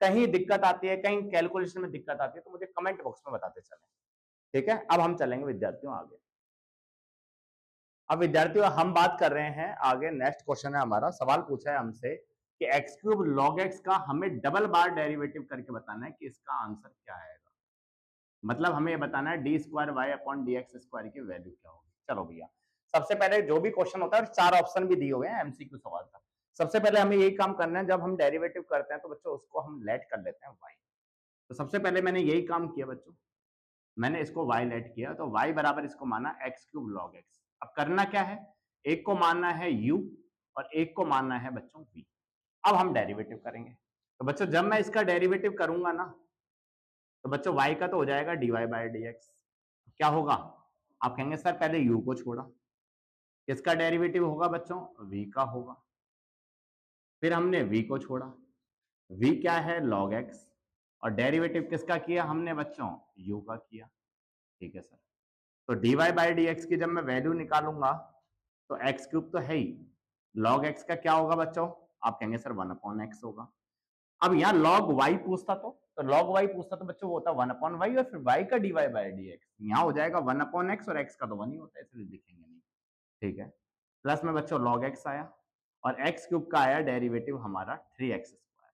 कहीं दिक्कत आती है, कहीं कैलकुलेशन में दिक्कत आती है तो मुझे कमेंट बॉक्स में बताते चलें। ठीक है, अब हम चलेंगे विद्यार्थियों आगे। अब विद्यार्थियों हम बात कर रहे हैं आगे, नेक्स्ट क्वेश्चन है हमारा, सवाल पूछा है हमसे कि एक्स क्यूब लॉग एक्स का हमें डबल बार डेरिवेटिव करके बताना है कि इसका आंसर क्या आएगा। मतलब हमें ये बताना है d square y upon d x square की वैल्यू क्या होगी। चलो भैया, सबसे पहले जो भी क्वेश्चन होता है, 4 ऑप्शन भी दिए हुए हैं एमसीक्यू सवाल का। सबसे पहले हमें यही काम करना है, जब हम डेरिवेटिव करते हैं तो बच्चों उसको हम लेट कर लेते हैं वाई। तो सबसे पहले मैंने यही काम किया बच्चों, मैंने इसको y लेट किया, तो y बराबर इसको माना एक्स क्यूब लॉग एक्स। अब करना क्या है, एक को मानना है u और एक को मानना है बच्चों v। अब हम डेरिवेटिव करेंगे, तो बच्चों जब मैं इसका डेरिवेटिव करूंगा ना, तो बच्चों y का तो हो जाएगा dy बाई डी एक्स। क्या होगा, आप कहेंगे सर पहले u को छोड़ा, किसका डेरिवेटिव होगा बच्चों, v का होगा। फिर हमने v को छोड़ा, v क्या है लॉग x, और डेरिवेटिव किसका किया हमने बच्चों, u का किया। ठीक है सर, तो dy बाई डी एक्स की जब मैं वैल्यू निकालूंगा तो एक्स क्यूब तो है ही, लॉग एक्स का क्या होगा बच्चों, आप कहेंगे सर 1 अपॉन एक्स होगा। अब यहाँ लॉग वाई पूछता तो लॉग वाई पूछता तो बच्चों वो होता 1 अपॉन वाई, और फिर वाई का dy बाई डी एक्स, यहाँ हो जाएगा 1 अपॉन एक्स, और एक्स का तो 1 ही होता है इसलिए लिखेंगे नहीं। ठीक है, प्लस में बच्चों लॉग एक्स आया, और एक्स क्यूब का आया डेरिवेटिव हमारा 3x स्क्वायर।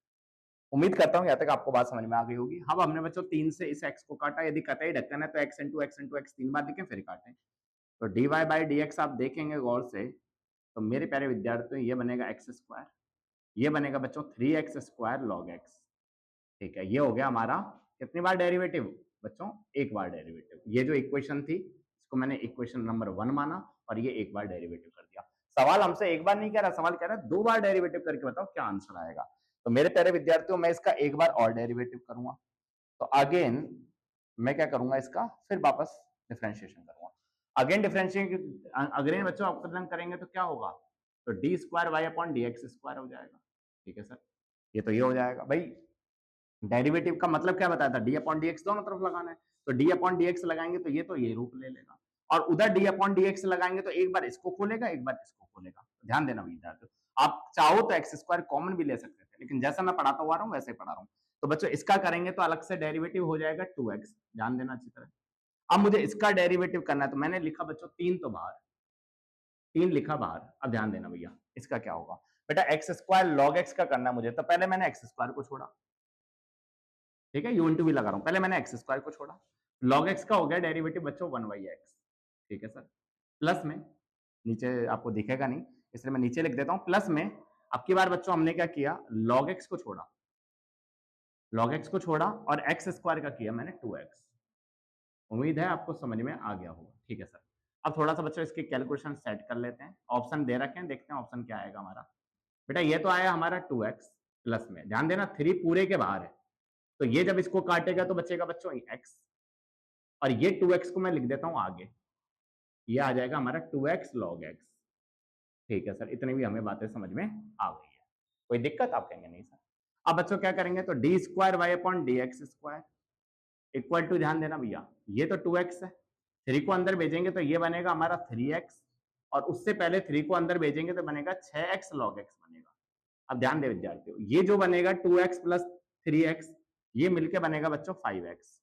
उम्मीद करता हूँ यहाँ तक आपको बात समझ में आ गई होगी। अब हमने बच्चों 3 से इस x को काटा, यदि कतई ढक्कन है तो x इंटू एक्स 3 बार लिखें फिर काटें। तो dy बाई डी एक्स आप देखेंगे गौर से, तो मेरे प्यारे विद्यार्थियों ये बनेगा एक्स स्क्वायर, ये बनेगा बच्चों 3x स्क्वायर लॉग एक्स। ठीक है, ये हो गया हमारा कितनी बार डेरिवेटिव बच्चों, एक बार डेरिवेटिव। ये जो इक्वेशन थी इसको मैंने इक्वेशन नंबर 1 माना, और ये एक बार डेरिवेटिव कर दिया। सवाल हमसे एक बार नहीं कह रहा, सवाल कह रहा है 2 बार डेरिवेटिव करके बताओ क्या आंसर आएगा। तो मेरे प्यारे विद्यार्थियों मैं इसका एक बार और डेरिवेटिव करूंगा, तो अगेन मैं क्या करूंगा, इसका फिर वापस डिफरेंशिएशन करूंगा। अगेन डिफरेंशिएशन, अगेन बच्चों अवकलन करेंगे तो क्या होगा, तो d square y upon d x square हो जाएगा। ठीक है सर, ये तो ये हो जाएगा भाई। डेरिवेटिव का मतलब क्या बताया था, डी अपॉन डी एक्स दोनों तरफ लगाना है, तो डी अपॉन डी एक्स लगाएंगे तो ये रूप ले लेगा, और उधर डी अपॉन डी एक्स लगाएंगे तो एक बार इसको खोलेगा एक बार इसको खोलेगा। तो ध्यान देना विद्यार्थियों, आप चाहो तो एक्स स्क्वायर कॉमन भी ले सकते थे, लेकिन जैसा मैं पढ़ाता हुआ रहा हूँ वैसे ही पढ़ा रहा हूँ। तो बच्चों इसका करेंगे तो अलग से डेरिवेटिव हो जाएगा 2x, ध्यान देना अच्छी तरह। अब मुझे इसका डेरिवेटिव करना है, तो मैंने लिखा बच्चों 3 तो बाहर, 3 लिखा बाहर। अब ध्यान देना भैया, इसका क्या होगा बेटा, एक्स स्क्वायर लॉग एक्स का करना है मुझे, तो पहले मैंने एक्स स्क्वायर को छोड़ा। ठीक है, यू इंटू वी लगा रहा हूं, पहले मैंने एक्स स्क्वायर को छोड़ा, लॉग एक्स का हो गया डेरिवेटिव बच्चों 1 बाई एक्स। ठीक है सर, प्लस में, नीचे आपको दिखेगा नहीं इसलिए मैं नीचे लिख देता हूं, प्लस में अब की बार बच्चों हमने क्या किया, लॉग एक्स को छोड़ा, लॉग एक्स को छोड़ा, और एक्स स्क्वायर का किया मैंने 2x। उम्मीद है आपको समझ में आ गया होगा। ठीक है सर, अब थोड़ा सा बच्चों इसकी कैलकुलेशन सेट कर लेते हैं, ऑप्शन दे रखे हैं, देखते हैं ऑप्शन क्या आएगा हमारा। बेटा ये तो आया हमारा 2x, प्लस में ध्यान देना 3 पूरे के बाहर है, तो ये जब इसको काटेगा तो बचेगा बच्चों x, और ये 2x को मैं लिख देता हूं आगे, ये आ जाएगा हमारा 2x log x। ठीक है सर, इतनी भी हमें बातें समझ में आ गई है, कोई दिक्कत आप कहेंगे नहीं सर। अब बच्चों क्या करेंगे, तो d square y upon d x square equal to, ध्यान देना भैया ये तो 2x है, 3 को अंदर भेजेंगे तो ये बनेगा हमारा 3x, और उससे पहले 3 को अंदर भेजेंगे तो बनेगा 6x log x बनेगा। अब ध्यान दे विद्यार्थियों, ये जो बनेगा 2x प्लस 3x, ये मिलके बनेगा बच्चों 5x।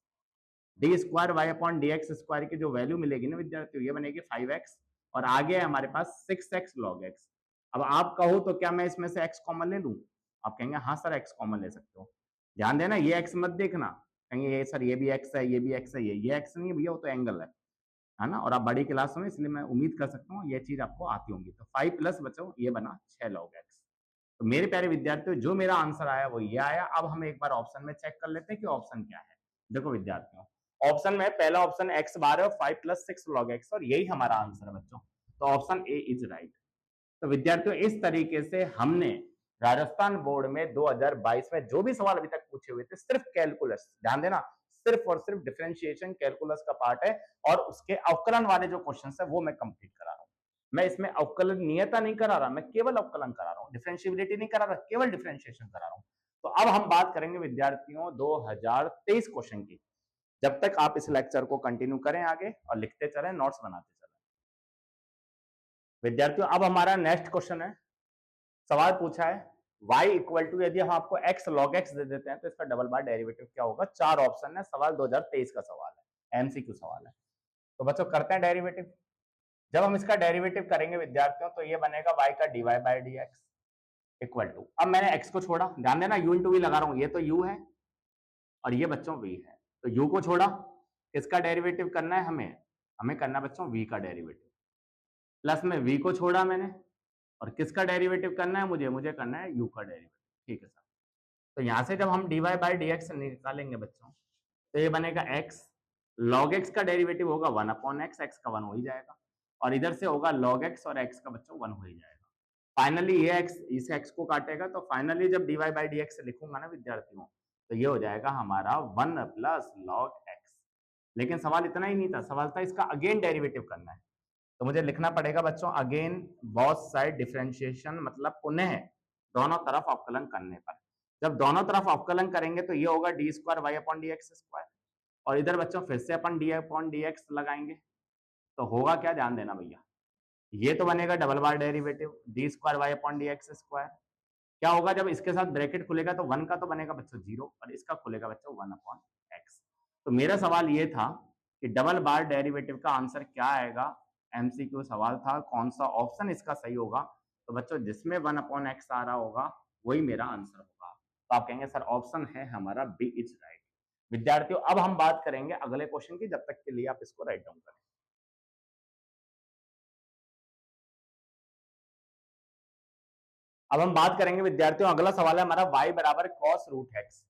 D square y upon d x square की जो वैल्यू मिलेगी ना विद्यार्थियों, ये बनेगी 5x, और आगे है हमारे पास 6x log x। अब आप कहो तो क्या मैं इसमें से x कॉमन ले लूं, आप कहेंगे हाँ सर x कॉमन ले सकते हो। ध्यान देना ये x मत देखना, कहेंगे ये सर ये भी एक्स है, ये भी एक्स है, ये एक्स नहीं है भैया, वो तो एंगल है ना। और आप बड़ी क्लास में, इसलिए मैं उम्मीद कर सकता हूँ ये चीज आपको आती होंगी। तो 5 प्लस बच्चों ये बना 6 log x। तो मेरे प्यारे विद्यार्थियों, जो मेरा आंसर आया वो ये आया। अब हम एक बार ऑप्शन में चेक कर लेते हैं कि ऑप्शन क्या है। देखो विद्यार्थियों, ऑप्शन में पहला ऑप्शन x बार है और 5 प्लस 6 log x, और यही हमारा आंसर है बच्चों। तो ऑप्शन ए इज राइट। तो विद्यार्थियों, इस तरीके से हमने राजस्थान बोर्ड में 2022 में जो भी सवाल अभी तक पूछे हुए थे, सिर्फ कैलकुलस, ध्यान देना, सिर्फ और सिर्फ डिफरेंशिएशन कैलकुलस का पार्ट है, और उसके अवकलन वाले जो क्वेश्चन है वो मैं कंप्लीट करा रहा हूं। मैं इसमें अवकलनीयता नहीं करा रहा, मैं केवल अवकलन करा रहा हूं, डिफरेंशिएबिलिटी नहीं करा रहा, केवल डिफरेंशिएशन करा रहा हूं। तो अब हम बात करेंगे विद्यार्थियों 2023 क्वेश्चन की। जब तक आप इस लेक्चर को कंटिन्यू करें आगे और लिखते चलें, नोट्स बनाते चलें। विद्यार्थियों, अब हमारा नेक्स्ट क्वेश्चन है, सवाल पूछा है y इक्वल टू, यदि हम आपको x log x दे देते हैं तो इसका डबल बार डेरिवेटिव क्या होगा। 4 ऑप्शन है, सवाल 2023 का सवाल है, एमसीक्यू सवाल है। तो बच्चों करते हैं डेरिवेटिव। जब हम इसका डेरिवेटिव करेंगे विद्यार्थियों, तो ये बनेगा y का dy by d x equal to, अब मैंने x को छोड़ा, ध्यान देना u इंटू वी लगा रहा हूं, ये तो u है और ये बच्चों v है। तो u को छोड़ा, किसका डेरिवेटिव करना है हमें, हमें करना है बच्चों v का डेरिवेटिव। प्लस में v को छोड़ा मैंने, और किसका डेरिवेटिव करना है मुझे, मुझे करना है u का डेरिवेटिव। ठीक है सर। तो यहां से जब हम dy बाई डी एक्स निकालेंगे बच्चों, तो ये बनेगा x, log x का डेरिवेटिव होगा 1 अपॉन x, x का 1 हो ही जाएगा, और इधर से होगा log x और x का बच्चों 1 हो ही जाएगा। फाइनली ये x इस x को काटेगा, तो फाइनली जब dy बाई डी एक्स लिखूंगा ना विद्यार्थियों, तो ये हो जाएगा हमारा 1 प्लस log x। लेकिन सवाल इतना ही नहीं था, सवाल था इसका अगेन डेरिवेटिव करना है। तो मुझे लिखना पड़ेगा बच्चों अगेन बोथ साइड डिफरेंशिएशन, मतलब पुनः दोनों तरफ अवकलन करने पर। जब दोनों तरफ अवकलन करेंगे तो ये होगा d square y upon d x square, और इधर बच्चों फिर से अपन डी अपॉन डी एक्स लगाएंगे, तो होगा क्या, ध्यान देना भैया, ये तो बनेगा डबल बार derivative d square y upon d x square. क्या होगा जब इसके साथ ब्रैकेट खुलेगा, तो 1 का तो बनेगा बच्चों 0, और इसका खुलेगा बच्चों 1 अपॉन एक्स। तो मेरा सवाल ये था कि डबल बार डेरिवेटिव का आंसर क्या आएगा, एमसीक्यू सवाल था, कौन सा ऑप्शन इसका सही होगा। तो बच्चों जिसमें 1 अपॉन एक्स आ रहा होगा वही मेरा आंसर होगा। तो आप कहेंगे सर ऑप्शन है हमारा बी इज राइट। विद्यार्थियों, अब हम बात करेंगे अगले क्वेश्चन की, जब तक के लिए आप इसको राइट डाउन करें। अब हम बात करेंगे विद्यार्थियों, अगला सवाल है हमारा y बराबर cos रूट एक्स।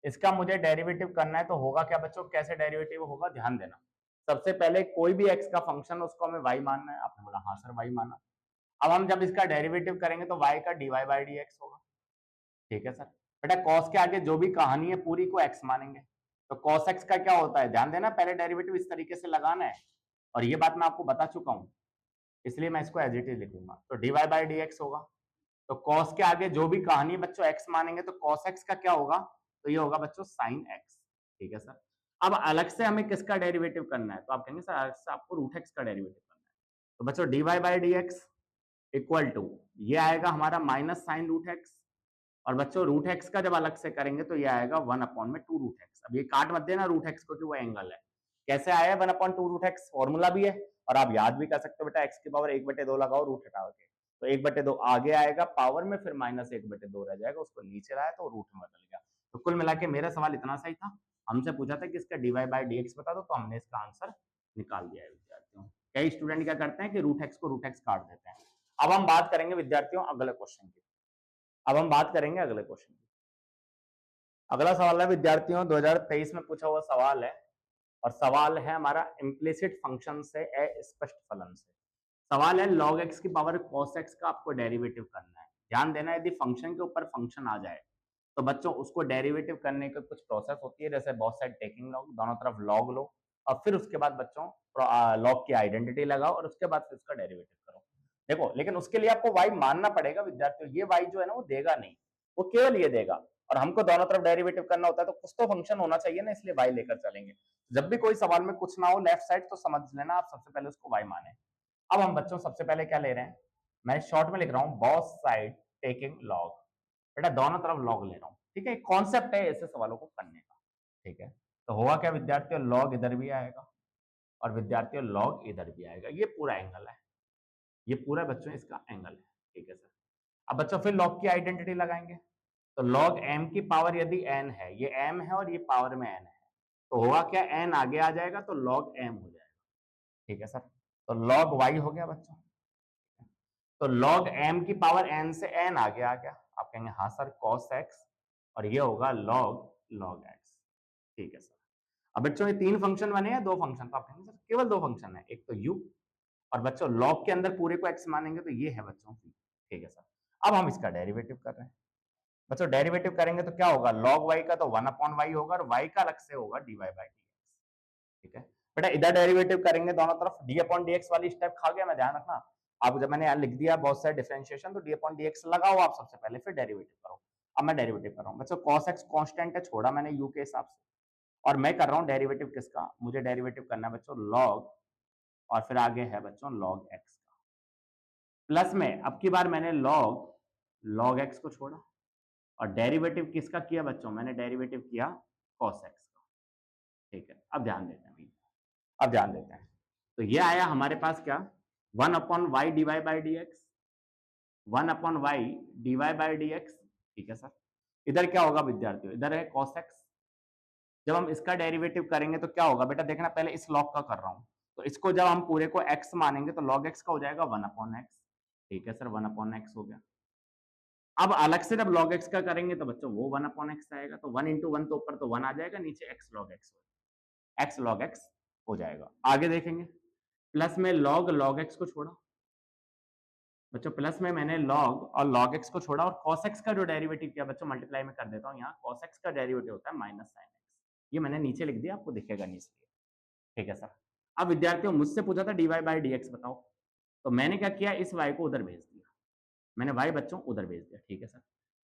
इसका मुझे डेरिवेटिव करना है, तो होगा क्या बच्चों, कैसे डेरिवेटिव होगा, ध्यान देना। सबसे पहले कोई भी x का फंक्शन उसको हमें y मानना है, आपने बोला हाँ सर y माना। अब हम जब इसका डेरिवेटिव करेंगे तो y का dy बाई डी एक्स होगा। ठीक है सर। बेटा cos के आगे जो भी कहानी है पूरी को x मानेंगे, तो cos x का क्या होता है, ध्यान देना, पहले डेरिवेटिव इस तरीके से लगाना है, और ये बात मैं आपको बता चुका हूं, इसलिए मैं इसको एज इट इज लिखूंगा। तो dy बाई डी एक्स होगा, तो cos के आगे जो भी कहानी बच्चों x मानेंगे, तो cos x का क्या होगा, तो ये होगा बच्चों sin x। ठीक है सर। अब अलग से हमें किसका डेरिवेटिव करना है, तो आप कहेंगे सर अलग से आपको रूट x का डेरिवेटिव करना है। तो बच्चों dy by d x equal to, ये आएगा हमारा माइनस साइन रूट एक्स, और बच्चों रूट एक्स का जब अलग से करेंगे तो ये आएगा 1 अपॉन में 2 रूट एक्स। अब ये काट मत देना रूट एक्स को कि वो एंगल है, कैसे आया 1 अपॉन 2 रूट एक्स, फॉर्मूला भी है, और आप याद भी कर सकते हो बेटा, एक्स की पावर 1/2 लगाओ रूट हटा के, तो 1/2 आगे आएगा पावर में, फिर माइनस 1/2 रह जाएगा, उसको नीचे लाया तो रूट में बदल गया। तो कुल मिला के मेरा सवाल इतना सही था, हमसे पूछा था कि इसका dy बाई डी एक्स बता दो, तो हमने इसका आंसर निकाल दिया है विद्यार्थियों। कई स्टूडेंट क्या करते हैं कि रूट एक्स को रूट एक्स काट देते हैं। अब हम बात करेंगे विद्यार्थियों अगले क्वेश्चन की। अब हम बात करेंगे अगले क्वेश्चन की। अगला सवाल है विद्यार्थियों 2023 में पूछा हुआ सवाल है, और सवाल है हमारा इम्प्लिसिट फंक्शन से अस्पष्ट फलन से। सवाल है log x की पावर cos x का आपको डेरिवेटिव करना है। ध्यान देना, यदि फंक्शन के ऊपर फंक्शन आ जाए तो बच्चों उसको डेरिवेटिव करने की कुछ प्रोसेस होती है, जैसे बोथ साइड टेकिंग लॉग, दोनों तरफ लॉग लो, और फिर उसके बाद बच्चों लॉग की आइडेंटिटी लगाओ, और उसके बाद फिर उसका डेरिवेटिव करो। देखो, लेकिन उसके लिए आपको y मानना पड़ेगा विद्यार्थियों, ये y जो है ना वो देगा नहीं, वो केवल ये देगा, और हमको दोनों तरफ डेरिवेटिव करना होता है, तो कुछ तो फंक्शन होना चाहिए ना, इसलिए y लेकर चलेंगे। जब भी कोई सवाल में कुछ ना हो लेफ्ट साइड, तो समझ लेना आप सबसे पहले उसको y माने। अब हम बच्चों सबसे पहले क्या ले रहे हैं, मैं शॉर्ट में लिख रहा हूं बोथ साइड टेकिंग लॉग। बेटा दोनों तरफ लॉग ले रहा हूं, ठीक है, कॉन्सेप्ट है ऐसे सवालों को करने का। ठीक है, तो होगा क्या विद्यार्थियों, लॉग इधर भी आएगा और विद्यार्थियों लॉग इधर भी आएगा, ये पूरा एंगल है, ये पूरा बच्चों इसका एंगल है। ठीक है सर। अब बच्चों फिर लॉग की आइडेंटिटी लगाएंगे, तो लॉग m की पावर यदि n है, ये m है और ये पावर में n है, तो होगा क्या, n आगे आ जाएगा तो log m हो जाएगा, ठीक है सर। तो log y हो गया बच्चों, तो log m की पावर n से n आगे आ गया, आप कहेंगे हाँ सर cos x, और ये होगा log x, ठीक है सर। अब बच्चों ये 3 फंक्शन बने हैं, 2 फंक्शन, तो आप कहेंगे सर केवल 2 फंक्शन है, एक तो u, और बच्चों log के अंदर पूरे को x मानेंगे तो ये है बच्चों v, ठीक है सर। अब हम इसका डेरिवेटिव कर रहे हैं बच्चों, डेरिवेटिव करेंगे तो क्या होगा, log y का तो 1/y होगा और y का अलग से होगा dy/dx, ठीक है बेटा। इधर डेरिवेटिव करेंगे दोनों तरफ, d/dx वाली स्टेप खा गया मैं, ध्यान रखना। अब जब मैंने यहाँ लिख दिया बहुत सारे डिफरेंशिएशन, तो d/dx लगाओ आप सबसे पहले, फिर डेरिवेटिव करो। अब मैं डेरिवेटिव कर रहा हूँ बच्चों, cos x कांस्टेंट है, छोड़ा मैंने u के हिसाब से, और मैं कर रहा हूँ डेरिवेटिव किसका, मुझे डेरिवेटिव करना है बच्चों log, और फिर आगे है बच्चों log x का, प्लस में अब की बार मैंने log x को छोड़ा, और डेरिवेटिव किसका किया बच्चों, मैंने डेरिवेटिव किया cos x का, ठीक है। अब ध्यान देते हैं, अब ध्यान देते हैं, तो ये आया हमारे पास क्या, 1/y dy/dx, 1/y dy/dx, ठीक है सर। इधर क्या होगा विद्यार्थियों, इधर है cos x, जब हम इसका डेरिवेटिव करेंगे तो क्या होगा बेटा, देखना पहले इस log का कर रहा हूं, तो इसको जब हम पूरे को x मानेंगे तो log x का हो जाएगा 1/x, ठीक है सर, 1/x हो गया। अब अलग से जब log x का करेंगे तो बच्चों वो 1/x आएगा, तो 1 × 1 तो ऊपर तो 1 आ जाएगा, नीचे x log x हो जाएगा। आगे देखेंगे, प्लस में log x को छोड़ा बच्चों, प्लस में मैंने log और log x को छोड़ा, और cos x का जो डेरिवेटिव किया बच्चों, मल्टीप्लाई में कर देता हूँ, यहाँ cos x का डेरिवेटिव होता है माइनस sin x, ये मैंने नीचे लिख दिया, आपको दिखेगा नहीं इसलिए, ठीक है सर। अब विद्यार्थियों मुझसे पूछा था dy/dx बताओ, तो मैंने क्या किया, इस y को उधर भेज दिया, मैंने y बच्चों उधर भेज दिया, ठीक है सर।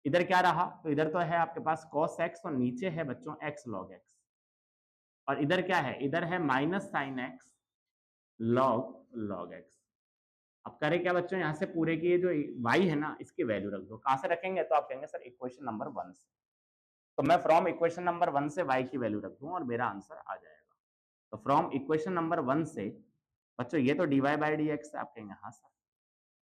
इधर क्या रहा, तो इधर तो है आपके पास cos x, और नीचे है बच्चों x log x, और इधर क्या है, इधर है minus sin x log x। अब करें क्या बच्चों, यहाँ से पूरे की ये जो y है ना, इसकी वैल्यू रख दो, कहाँ से रखेंगे, तो आप कहेंगे सर इक्वेशन नंबर 1 से, तो मैं फ्रॉम इक्वेशन नंबर 1 से y की वैल्यू रख दूं और मेरा आंसर आ जाएगा। तो फ्रॉम इक्वेशन नंबर 1 से बच्चों ये तो dy/dx है, आप कहेंगे हाँ सर,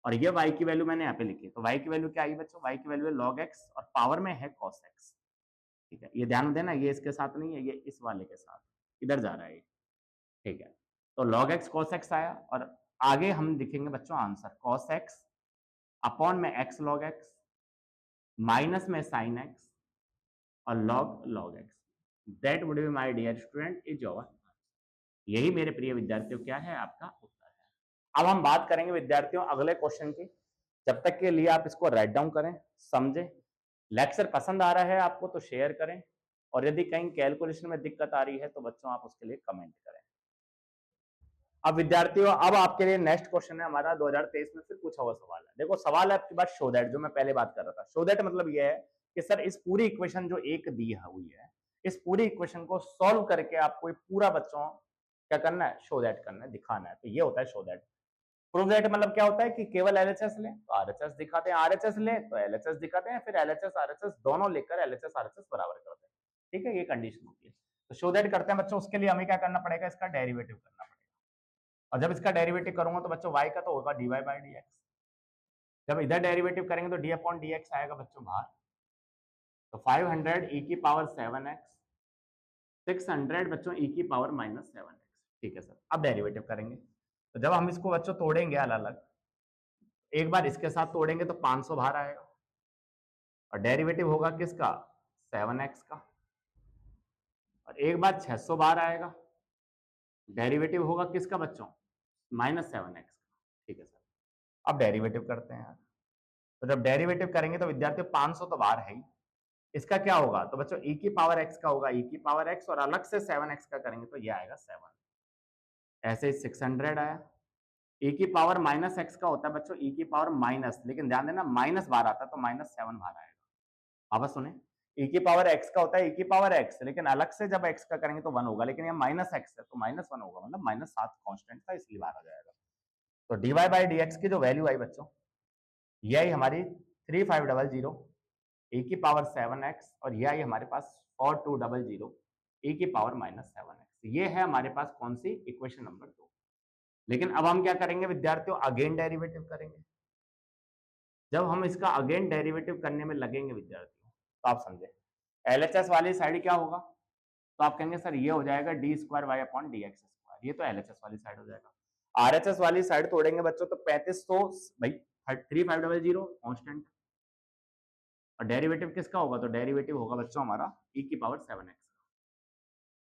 और ये y की वैल्यू मैंने यहाँ पे लिखी, तो y की वैल्यू क्या आई बच्चों, y की वैल्यू है log x, और पावर में है cos x, ठीक है। ये ध्यान देना, ये इसके साथ नहीं है, ये इस वाले के साथ इधर जा रहा है, ठीक है। तो log x cos x आया, और आगे हम लिखेंगे बच्चों आंसर cos x अपॉन में x log x माइनस में sin x और log x, that would be my dear student is your, यही मेरे प्रिय विद्यार्थियों क्या है, आपका उत्तर है। अब हम बात करेंगे विद्यार्थियों अगले क्वेश्चन की, जब तक के लिए आप इसको राइट डाउन करें, समझें। लेक्चर पसंद आ रहा है आपको तो शेयर करें, और यदि कहीं कैलकुलेशन में दिक्कत आ रही है तो बच्चों आप उसके लिए कमेंट करें। अब विद्यार्थियों अब आपके लिए नेक्स्ट क्वेश्चन है हमारा 2023 में फिर पूछा हुआ सवाल है। देखो सवाल है आपके पास शो दैट, जो मैं पहले बात कर रहा था, शो दैट मतलब ये है कि सर इस पूरी इक्वेशन जो एक दी हुई है, इस पूरी इक्वेशन को सॉल्व करके आपको पूरा बच्चों क्या करना है, शो दैट करना है, दिखाना है, तो ये होता है शो दैट। प्रूव दैट मतलब क्या होता है कि केवल एलएचएस लें तो आरएचएस दिखाते हैं, आरएचएस लें तो एलएचएस दिखाते हैं, फिर एलएचएस आरएचएस दोनों लेकर एलएचएस आरएचएस बराबर करते हैं, ठीक है, ये कंडीशन होती है। तो शो दैट करते हैं बच्चों, उसके लिए हमें क्या करना पड़ेगा, इसका डेरिवेटिव करना पड़ेगा, और जब इसका डेरिवेटिव करूंगा तो बच्चों y का तो होगा dy/dx, जब इधर डेरिवेटिव करेंगे तो d/dx आएगा बच्चों बाहर, तो 500 e की पावर 7x 600 बच्चों e की पावर -7x, ठीक है सर। अब डेरिवेटिव करेंगे, तो जब हम इसको बच्चों तोड़ेंगे अलग अलग, एक बार इसके साथ तोड़ेंगे तो 500 बाहर आएगा, और डेरिवेटिव होगा किसका, 7x का, और एक बार 600 बाहर आएगा, डेरिवेटिव होगा किसका बच्चों, -7x का, ठीक है सर। अब डेरिवेटिव करते हैं यार, तो जब डेरिवेटिव करेंगे तो विद्यार्थियों 500 तो बाहर है ही, इसका क्या होगा, तो बच्चों e की पावर x का होगा e की पावर x, और अलग से 7x का करेंगे तो ये आएगा 7, ऐसे ही 600 आया, e की पावर -x का होता है बच्चों e की पावर माइनस, लेकिन ध्यान देना माइनस बाहर आता है तो -7 बाहर आएगा। अब सुने, e की पावर x का होता है e की पावर x, लेकिन अलग से जब x का करेंगे तो 1 होगा, लेकिन ये -x है तो -1 होगा, मतलब -7 कांस्टेंट था इसलिए बाहर आ जाएगा। तो dy/dx की जो वैल्यू आई बच्चों, ये आई हमारी 3500 e की पावर 7x, और ये आई हमारे पास 4200 e की पावर -7x, ये है हमारे पास कौन सी, इक्वेशन नंबर 2। लेकिन अब हम क्या करेंगे विद्यार्थियों, अगेन डेरिवेटिव करेंगे। जब हम इसका अगेन डेरिवेटिव करने में लगेंगे विद्यार्थियों, तो आप समझे एलएचएस वाली साइड क्या होगा, तो आप कहेंगे सर ये हो जाएगा d square y upon d x square, ये तो एलएचएस वाली साइड हो जाएगा। आरएचएस वाली साइड तोड़ेंगे बच्चों तो 3500 भाई 3500 कांस्टेंट, और डेरिवेटिव किसका होगा, तो डेरिवेटिव होगा बच्चों हमारा e की पावर 7x,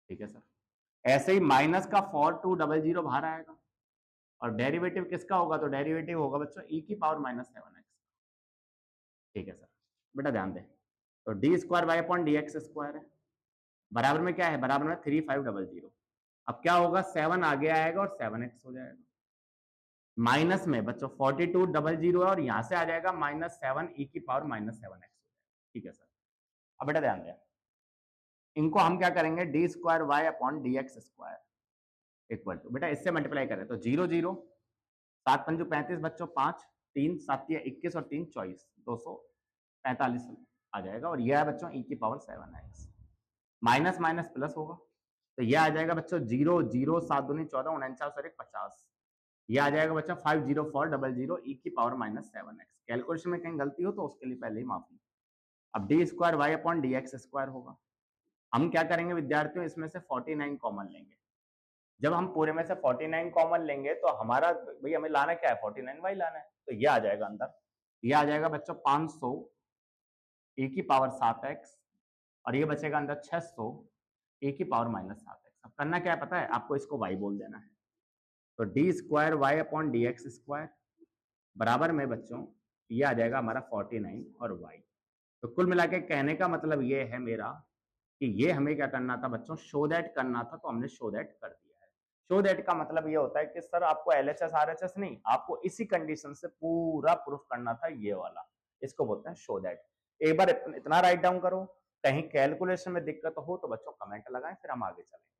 ठीक है सर। ऐसे ही माइनस का 4200 बाहर आएगा, और डेरिवेटिव किसका होगा, तो डेरिवेटिव होगा बच्चों e की पावर -7x, ठीक है सर। बेटा ध्यान दें, तो d square y upon d x square है, बराबर में क्या है, बराबर में 3500। अब क्या होगा, 7 आगे आएगा और 7x हो जाएगा, माइनस में बच्चों 4200 है और यहां से आ जाएगा -7 e की पावर -7x, ठीक है सर। अब बेटा ध्यान दें, इनको हम क्या करेंगे, d square y upon d x square equal to, बेटा इससे मल्टीप्लाई करें तो 0 0, 7 पंजू 35 बच्चों, 5 3 7 21 और 3 24, 245 आ जाएगा, और यह है बच्चों e की power 7x, minus minus plus होगा, तो यह आ जाएगा बच्चों 0 0 7 दूनी 14 49 और 1 50, यह आ जाएगा बच्चों 50400 e की पावर -7x। कैलकुलेशन में कहीं गलती हो तो उसके लिए पहले ही माफी। अब d square y upon d x square होगा, हम क्या करेंगे विद्यार्थियों, इसमें से 49 कॉमन लेंगे। जब हम पूरे में से 49 कॉमन लेंगे तो हमारा भाई हमें लाना क्या है, 49 वाई लाना है, तो ये आ जाएगा अंदर, ये आ जाएगा बच्चों 500 e की पावर 7x, और ये बचेगा अंदर 600 e की पावर -7x। अब करना क्या है पता है आपको, इसको y बोल देना है, तो d square y upon d x square बराबर में बच्चों ये आ जाएगा हमारा 49 और y। तो कुल मिला के कहने का मतलब ये है मेरा कि ये हमें क्या करना था बच्चों, शो दैट करना था, तो हमने शो दैट कर दिया है। शो दैट का मतलब ये होता है कि सर आपको एलएचएस आरएचएस नहीं, आपको इसी कंडीशन से पूरा प्रूफ करना था, ये वाला, इसको बोलते हैं शो दैट। एक बार इतना राइट डाउन करो, कहीं कैलकुलेशन में दिक्कत हो तो बच्चों कमेंट लगाएं, फिर हम आगे चलेंगे।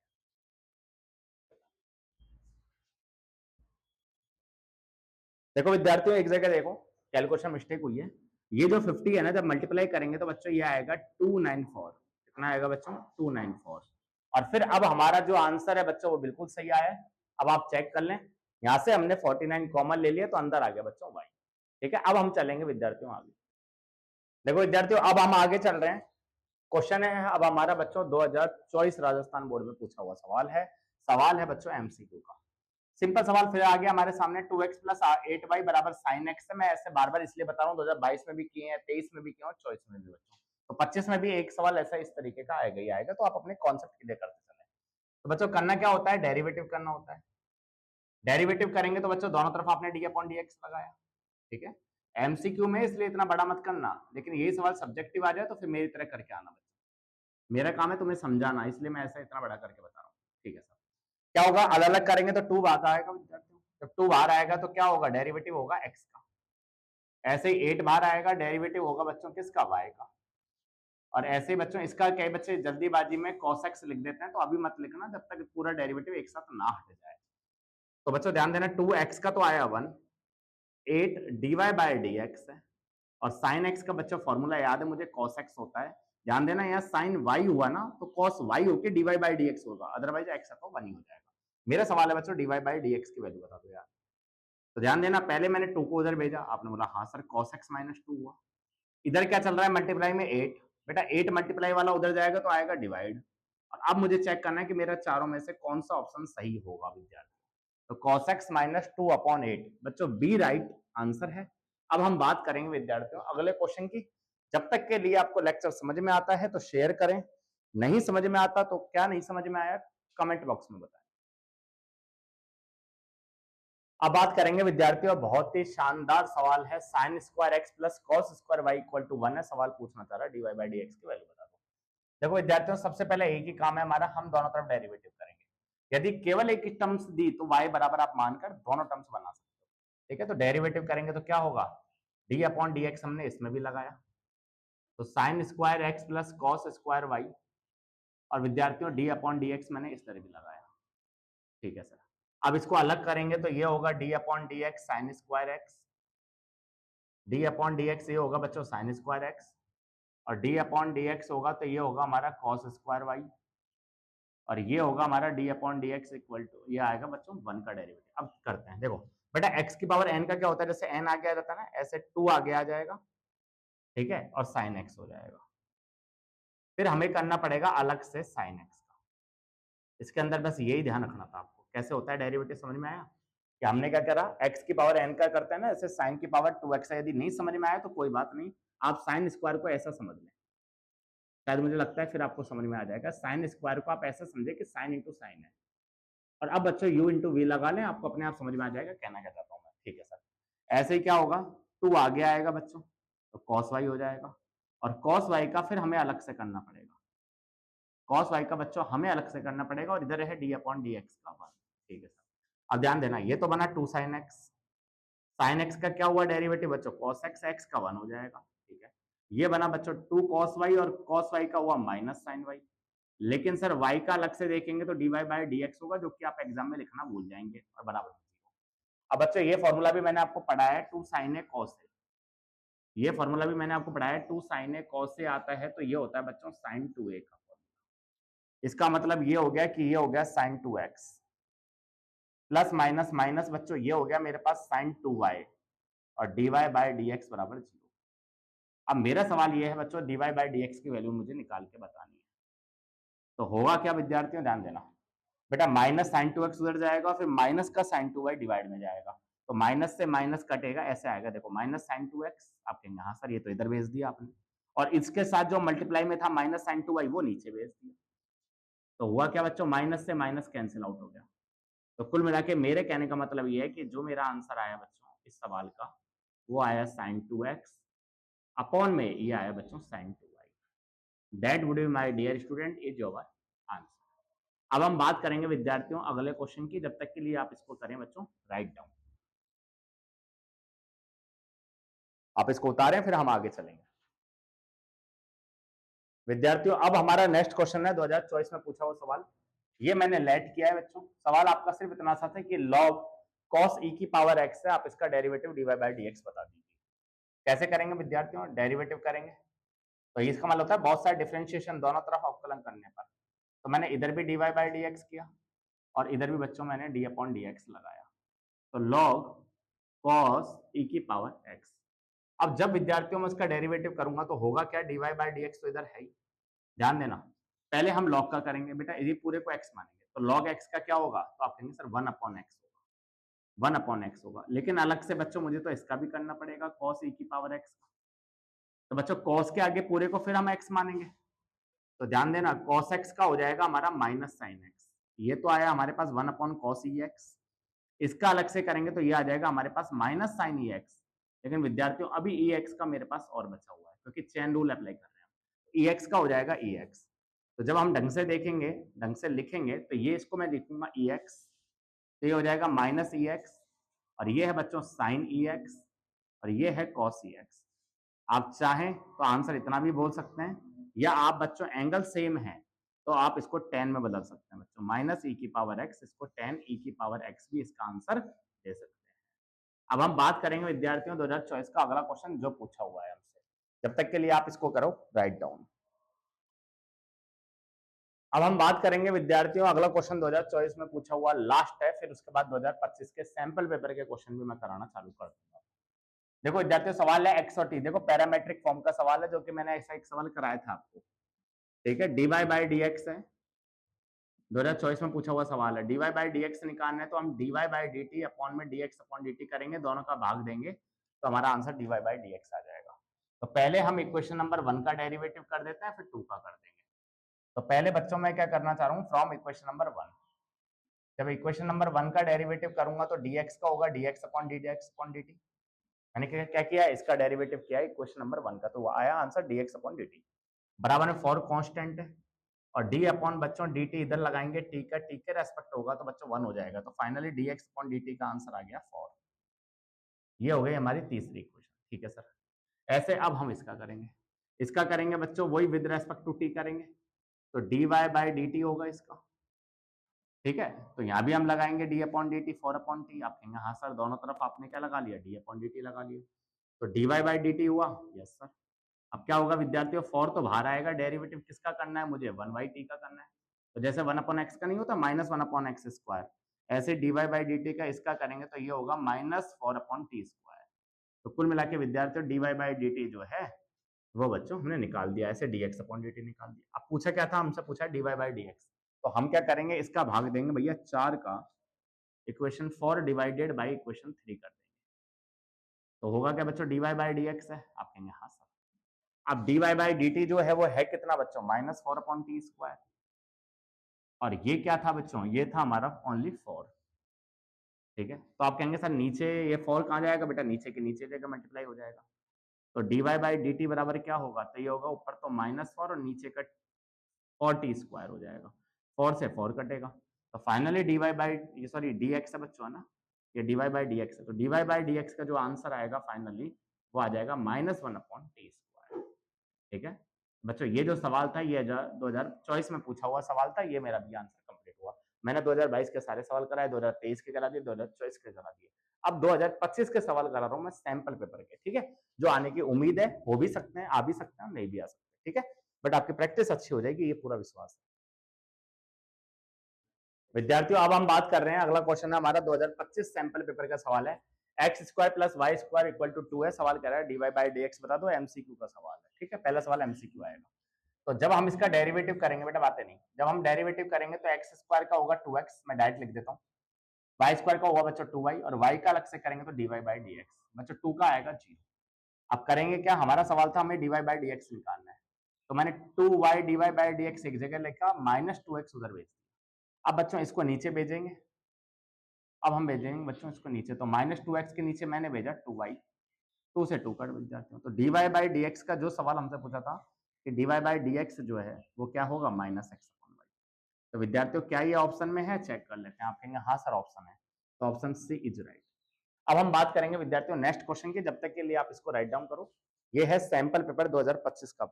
देखो विद्यार्थियों, एक जगह देखो कैलकुलेशन मिस्टेक हुई है, ये जो 50 है ना, जब मल्टीप्लाई करेंगे तो बच्चों ये आएगा 294, कितना आएगा बच्चों 294, और फिर अब हमारा जो आंसर है बच्चों वो बिल्कुल सही आया है। अब आप चेक कर लें, यहां से हमने 49 कॉमन ले लिया तो अंदर आ गया बच्चों y, ठीक है। अब हम चलेंगे विद्यार्थियों आगे। देखो विद्यार्थियों, अब हम आगे चल रहे हैं, क्वेश्चन है अब हमारा बच्चों 2024 राजस्थान बोर्ड में पूछा हुआ सवाल है बच्चों एमसीक्यू का। सिंपल सवाल फिर आ गया हमारे सामने, 2x प्लस 8y बराबर साइन एक्स है। मैं ऐसे बार बार इसलिए बता रहा हूँ, 2022 में भी किए हैं, 23 में भी किए और 24 में भी बच्चों, तो 25 में भी एक सवाल ऐसा इस तरीके का आएगा ही आएगा, तो आप अपने कॉन्सेप्ट क्लियर करते चले। तो बच्चों करना क्या होता है, डेरिवेटिव करना होता है। डेरिवेटिव करेंगे तो बच्चों दोनों तरफ आपने डी अपॉन डी एक्स लगाया, ठीक है। एमसीक्यू में इसलिए इतना बड़ा मत करना, लेकिन यही सवाल सब्जेक्टिव आ जाए तो फिर मेरी तरह करके आना बच्चों, मेरा काम है तुम्हें समझाना, इसलिए मैं ऐसा इतना बड़ा करके बता रहा हूँ, ठीक है सर। क्या होगा, अलग अलग करेंगे तो 2 बाहर आएगा विद्यार्थियों, जब 2 बाहर आएगा तो क्या होगा, डेरिवेटिव होगा x का। ऐसे ही 8 बाहर आएगा, डेरिवेटिव होगा बच्चों किसका, y का। और ऐसे ही बच्चों इसका कई बच्चे जल्दीबाजी में cos x लिख देते हैं, तो अभी मत लिखना जब तक पूरा डेरिवेटिव एक साथ ना हट जाए। तो बच्चों ध्यान देना, 2x का तो आया 1, 8 dy बाय dx है, और sin x का बच्चों फॉर्मूला याद है मुझे, cos x होता है। ध्यान देना, यहाँ sin y हुआ ना तो cos y होके dy बाय dx होगा, अदरवाइज x है तो 1 ही हो जाएगा। मेरा सवाल है बच्चों dy बाय dx की वैल्यू बता दो यार। तो ध्यान देना, पहले मैंने 2 को उधर भेजा, आपने बोला हाँ सर cos x माइनस 2 हुआ। इधर क्या चल रहा है, मल्टीप्लाई में 8, बेटा 8 मल्टीप्लाई वाला उधर जाएगा तो आएगा डिवाइड। और अब मुझे चेक करना है कि मेरा चारों में से कौन सा ऑप्शन सही होगा विद्यार्थी। तो cos x माइनस 2 अपॉन 8 बच्चों बी राइट आंसर है। अब हम बात करेंगे विद्यार्थियों अगले क्वेश्चन की। जब तक के लिए आपको लेक्चर समझ में आता है तो शेयर करें, नहीं समझ में आता तो क्या नहीं समझ में आया कमेंट बॉक्स में बताएं। अब बात करेंगे विद्यार्थियों, बहुत ही शानदार सवाल है, sine square x plus cos square y equal to 1 है। सवाल पूछना चाह रहा है डीवाई बाई डी एक्स की वैल्यू बता दो। देखो विद्यार्थियों, सबसे पहले एक ही काम है हमारा, हम दोनों तरफ डेरिवेटिव करेंगे। यदि केवल एक ही टर्म्स दी तो y बराबर आप मानकर दोनों टर्म्स बना सकते हो, ठीक है। तो डेरिवेटिव करेंगे तो क्या होगा, डी अपॉन डी एक्स हमने इसमें भी लगाया, तो sine square x plus cos square y, और विद्यार्थियों डी अपॉन डी एक्स मैंने इस तरह भी लगाया, ठीक है सर। अब इसको अलग करेंगे तो ये होगा D upon d x sign square x, D upon d x ये होगा बच्चों साइन स्क्वायर एक्स, और डी अपॉन डी एक्स होगा तो ये होगा हमारा कॉस स्क्वायर वाई, और ये होगा हमारा d upon d x equal to ये आएगा बच्चों 1 का डेरिवेटिव। अब करते हैं, देखो बेटा x की पावर n का क्या होता है, जैसे n आगे आ जाता है ना, ऐसे 2 आगे आ जाएगा, ठीक है, और साइन x हो जाएगा। फिर हमें करना पड़ेगा अलग से साइन x का, इसके अंदर बस यही ध्यान रखना था आपको। कैसे होता है डेरिवेटिव, समझ में आया? कि हमने क्या करा, x की पावर n का करते हैं ना, ऐसे sin की पावर 2x है। यदि नहीं समझ में आया तो कोई बात नहीं, आप sin स्क्वायर को ऐसा समझ लें। शायद मुझे लगता है फिर आपको समझ में आ जाएगा। sin स्क्वायर को आप ऐसा समझे कि sin इंटू साइन है। और अब बच्चों u इंटू वी लगा लें, आपको अपने आप समझ में आ जाएगा कहना क्या चाहता हूँ मैं। ठीक है सर। ऐसे ही क्या होगा, 2 आगे आएगा बच्चों, तो cos y हो जाएगा। और cos y का फिर हमें अलग से करना पड़ेगा। cos y का बच्चों हमें अलग से करना पड़ेगा, और इधर है d अपॉन dx का 1। ठीक है सर। अब ध्यान देना, ये तो बना 2 sin x। sin x का क्या हुआ डेरिवेटिव बच्चों, cos x, x का 1 हो जाएगा। ठीक है। ये बना बच्चों 2 cos y, और cos y का हुआ माइनस sin y। लेकिन सर y का अलग से देखेंगे तो dy बाय dx होगा, जो कि आप एग्जाम में लिखना भूल जाएंगे, और बराबर। अब बच्चों ये फॉर्मूला भी मैंने आपको पढ़ाया है, 2 sin a cos a। ये फॉर्मूला भी मैंने आपको पढ़ाया है, 2 sin a cos a आता है, तो ये होता है बच्चों sin 2a का। इसका मतलब ये हो गया कि ये हो गया sin 2x, plus minus minus बच्चों ये हो गया मेरे पास sin 2y, और dy बाय dx बराबर 0। अब मेरा सवाल ये है बच्चों, dy बाय dx की वैल्यू मुझे निकाल के बतानी है। तो होगा क्या विद्यार्थियों, ध्यान देना बेटा, माइनस sin 2x उधर जाएगा, फिर माइनस का sin 2y डिवाइड में जाएगा, तो माइनस से माइनस कटेगा, ऐसे आएगा। देखो माइनस sin 2x, आप कहेंगे हाँ सर ये तो इधर भेज दिया आपने, और इसके साथ जो मल्टीप्लाई में था माइनस sin 2y वो नीचे भेज दिया। तो हुआ क्या बच्चों, माइनस से माइनस कैंसिल आउट हो गया। तो कुल मिला के मेरे कहने का मतलब ये है कि जो मेरा आंसर आया बच्चों इस सवाल का, वो आया sin 2x अपॉन में ये आया बच्चों sin 2y। That would be my dear student is your answer. अब हम बात करेंगे विद्यार्थियों अगले क्वेश्चन की, जब तक के लिए आप इसको करें बच्चों राइट डाउन। आप इसको उतारें, फिर हम आगे चलेंगे। विद्यार्थियों अब हमारा नेक्स्ट क्वेश्चन है 2024 में पूछा हुआ सवाल। ये मैंने लेट किया है बच्चों। सवाल आपका सिर्फ इतना सा था कि log cos e की पावर x है, आप इसका डेरिवेटिव dy बाई dx बता दीजिए। कैसे करेंगे विद्यार्थियों, डेरिवेटिव करेंगे तो इसका मतलब होता है बहुत सारे डिफरेंशिएशन दोनों तरफ अवकलन करने पर। तो मैंने इधर भी dy बाई dx किया, और इधर भी बच्चों मैंने d अपॉन dx लगाया। तो log cos e की पावर x। अब जब विद्यार्थियों में इसका डेरिवेटिव करूंगा तो होगा क्या, dy बाई dx तो इधर है ही। ध्यान देना, पहले हम log का करेंगे बेटा, यदि पूरे को x मानेंगे तो log x का क्या होगा, तो आप कहेंगे सर 1 अपॉन x होगा, 1 अपॉन x होगा। लेकिन अलग से बच्चों मुझे तो इसका भी करना पड़ेगा cos e की पावर x का। तो बच्चों cos के आगे पूरे को फिर हम x मानेंगे, तो ध्यान देना cos x का हो जाएगा हमारा माइनस sin x। ये तो आया हमारे पास 1 अपॉन cos e x। इसका अलग से करेंगे तो ये आ जाएगा हमारे पास माइनस sin e x। लेकिन विद्यार्थियों अभी e x का मेरे पास और बचा हुआ है, क्योंकि चेन रूल अप्लाई कर रहे हैं। e x का हो जाएगा e x। तो जब हम ढंग से देखेंगे, ढंग से लिखेंगे, तो ये इसको मैं लिखूंगा e x, तो ये हो जाएगा माइनस ई एक्स, और ये है बच्चों साइन ई एक्स, और ये है कॉस ई एक्स। आप चाहें तो आंसर इतना भी बोल सकते हैं, या आप बच्चों एंगल सेम है तो आप इसको टेन में बदल सकते हैं बच्चों, माइनस ई की पावर एक्स, इसको टेन ई की पावर एक्स भी इसका आंसर दे सकते हैं। अब हम बात करेंगे विद्यार्थियों 2024 का अगला क्वेश्चन जो पूछा हुआ है हमसे। जब तक के लिए आप इसको करो राइट डाउन। अब हम बात करेंगे विद्यार्थियों अगला क्वेश्चन 2024 में पूछा हुआ लास्ट है, फिर उसके बाद 2025 के सैंपल पेपर के क्वेश्चन भी मैं कराना चालू कर दूंगा। देखो विद्यार्थियों सवाल है एक्स और टी, देखो पैरामेट्रिक फॉर्म का सवाल है, जो कि मैंने ऐसा एक सवाल कराया था आपको। ठीक है, d y by d x है, 2024 में पूछा हुआ सवाल है। D y by d x निकालना है तो हम d y by d t upon में d x upon d t करेंगे, दोनों का भाग देंगे तो हमारा answer d y by d x आ जाएगा। तो पहले हम इक्वेशन नंबर 1 का डेरिवेटिव कर देते हैं, फिर 2 का कर देंगे। तो पहले बच्चों मैं क्या करना चाह रहा हूँ, फ्रॉम इक्वेशन नंबर 1। जब इक्वेशन नंबर 1 का डेरिवेटिव करूंगा तो dx का होगा dx upon dx upon dt। मैंने क्या किया, इसका डेरिवेटिव किया इक्वेशन नंबर 1 का, तो वो आया आंसर dx अपॉन dt बराबर में फॉर कांस्टेंट है, और d अपॉन बच्चों dt इधर लगाएंगे, t का t के रेस्पेक्ट होगा तो बच्चों 1 हो जाएगा। तो फाइनली dx अपॉन dt का आंसर आ गया 4। ये हो गई हमारी तीसरी इक्वेशन। ठीक है सर, ऐसे अब हम इसका करेंगे, इसका करेंगे बच्चों वही विद रेस्पेक्ट टू t करेंगे, तो dy बाई dt होगा इसका। ठीक है, तो यहाँ भी हम लगाएंगे D upon d T, four upon T. आप कहेंगे हाँ सर दोनों तरफ आपने क्या लगा लिया, डी अपॉन डी टी लगा लिया, तो d y by d t हुआ। Yes sir. अब क्या होगा विद्यार्थियों, फोर तो बाहर आएगा, डेरिवेटिव किसका करना है मुझे, वन बाई टी का करना है। तो जैसे वन अपॉन एक्स का नहीं होता minus one upon x square, ऐसे d y by d t का इसका करेंगे तो ये होगा minus four upon t square. तो कुल मिला के विद्यार्थियों d y by d t जो है वो बच्चों हमने निकाल दिया, ऐसे d x upon d t निकाल दिया। अब पूछा क्या था हमसे, पूछा d y by d x. तो हम क्या करेंगे, इसका भाग देंगे भैया 4 का इक्वेशन 4 डिवाइडेड बाई इक्वेशन 3 कर देंगे। तो होगा क्या बच्चों, dy बाई dx है। आप कहेंगे हाँ सर। अब dy बाई dt जो है वो है कितना बच्चों, -4 अपॉन टी स्क्वायर। और ये क्या था बच्चों, ये था हमारा ओनली 4। ठीक है, तो आप कहेंगे सर नीचे ये 4 कहाँ जाएगा, बेटा नीचे के नीचे जगह मल्टीप्लाई हो जाएगा। तो dy बाई dt बराबर क्या होगा, तो ये होगा ऊपर तो -4 और नीचे का 4t स्क्वायर हो जाएगा। 4 से 4 कटेगा, तो फाइनली dy बाई ये सॉरी dx है बच्चों, है ना, ये dy बाई dx है। तो dy बाई dx का जो आंसर आएगा फाइनली वो आ जाएगा -1 अपॉन टी स्क्वायर। ठीक है बच्चों, ये जो सवाल था ये 2024 में पूछा हुआ सवाल था, ये मेरा भी आंसर कंप्लीट हुआ। मैंने 2022 के सारे सवाल कराए, 2023 के करा दिए, 2024 के करा दिए। अब 2025 के सवाल करा रहा हूँ मैं सैंपल पेपर के। ठीक है, जो आने की उम्मीद है, हो भी सकते हैं, आ भी सकते हैं, नहीं भी आ सकते। ठीक है, बट आपकी प्रैक्टिस अच्छी हो जाएगी, ये पूरा विश्वास है। विद्यार्थियों अब हम बात कर रहे हैं, अगला क्वेश्चन है हमारा 2025 सैंपल पेपर का सवाल है। X square plus y square equal to 2 है। सवाल कह रहा है d y by d x बता दो, एमसीक्यू का सवाल है। ठीक है, पहला सवाल एमसीक्यू आएगा। तो जब हम इसका डेरिवेटिव करेंगे, बेटा बातें नहीं, जब हम डेरिवेटिव करेंगे तो एक्स स्क्वायर का होगा 2x, मैं डायरेक्ट लिख देता हूँ। वाई स्क्वायर का होगा बच्चों 2y, और y का अलग से करेंगे तो dy बाई डी एक्स। बच्चों 2 का आएगा 0। अब करेंगे क्या, हमारा सवाल था हमें dy बाई डी एक्स निकालना है, तो मैंने 2y dy by d x एक जगह लिखा, -2x उधर भेज दिया। अब बच्चों इसको नीचे भेजेंगे, अब हम भेजेंगे बच्चों इसको नीचे, तो -2x के नीचे मैंने भेजा 2y, 2 से 2 कट जाते हैं। तो dy बाई डी एक्स का जो सवाल हमसे पूछा था कि dy बाई डी एक्स जो है वो क्या होगा, -x अपॉन y। तो विद्यार्थियों क्या ये ऑप्शन में है, चेक कर लेते हैं। आप कहेंगे हाँ सर ऑप्शन है, तो ऑप्शन सी इज राइट। अब हम बात करेंगे विद्यार्थियों नेक्स्ट क्वेश्चन की, जब तक के लिए आप इसको राइट डाउन करो। ये है सैंपल पेपर 2025 का।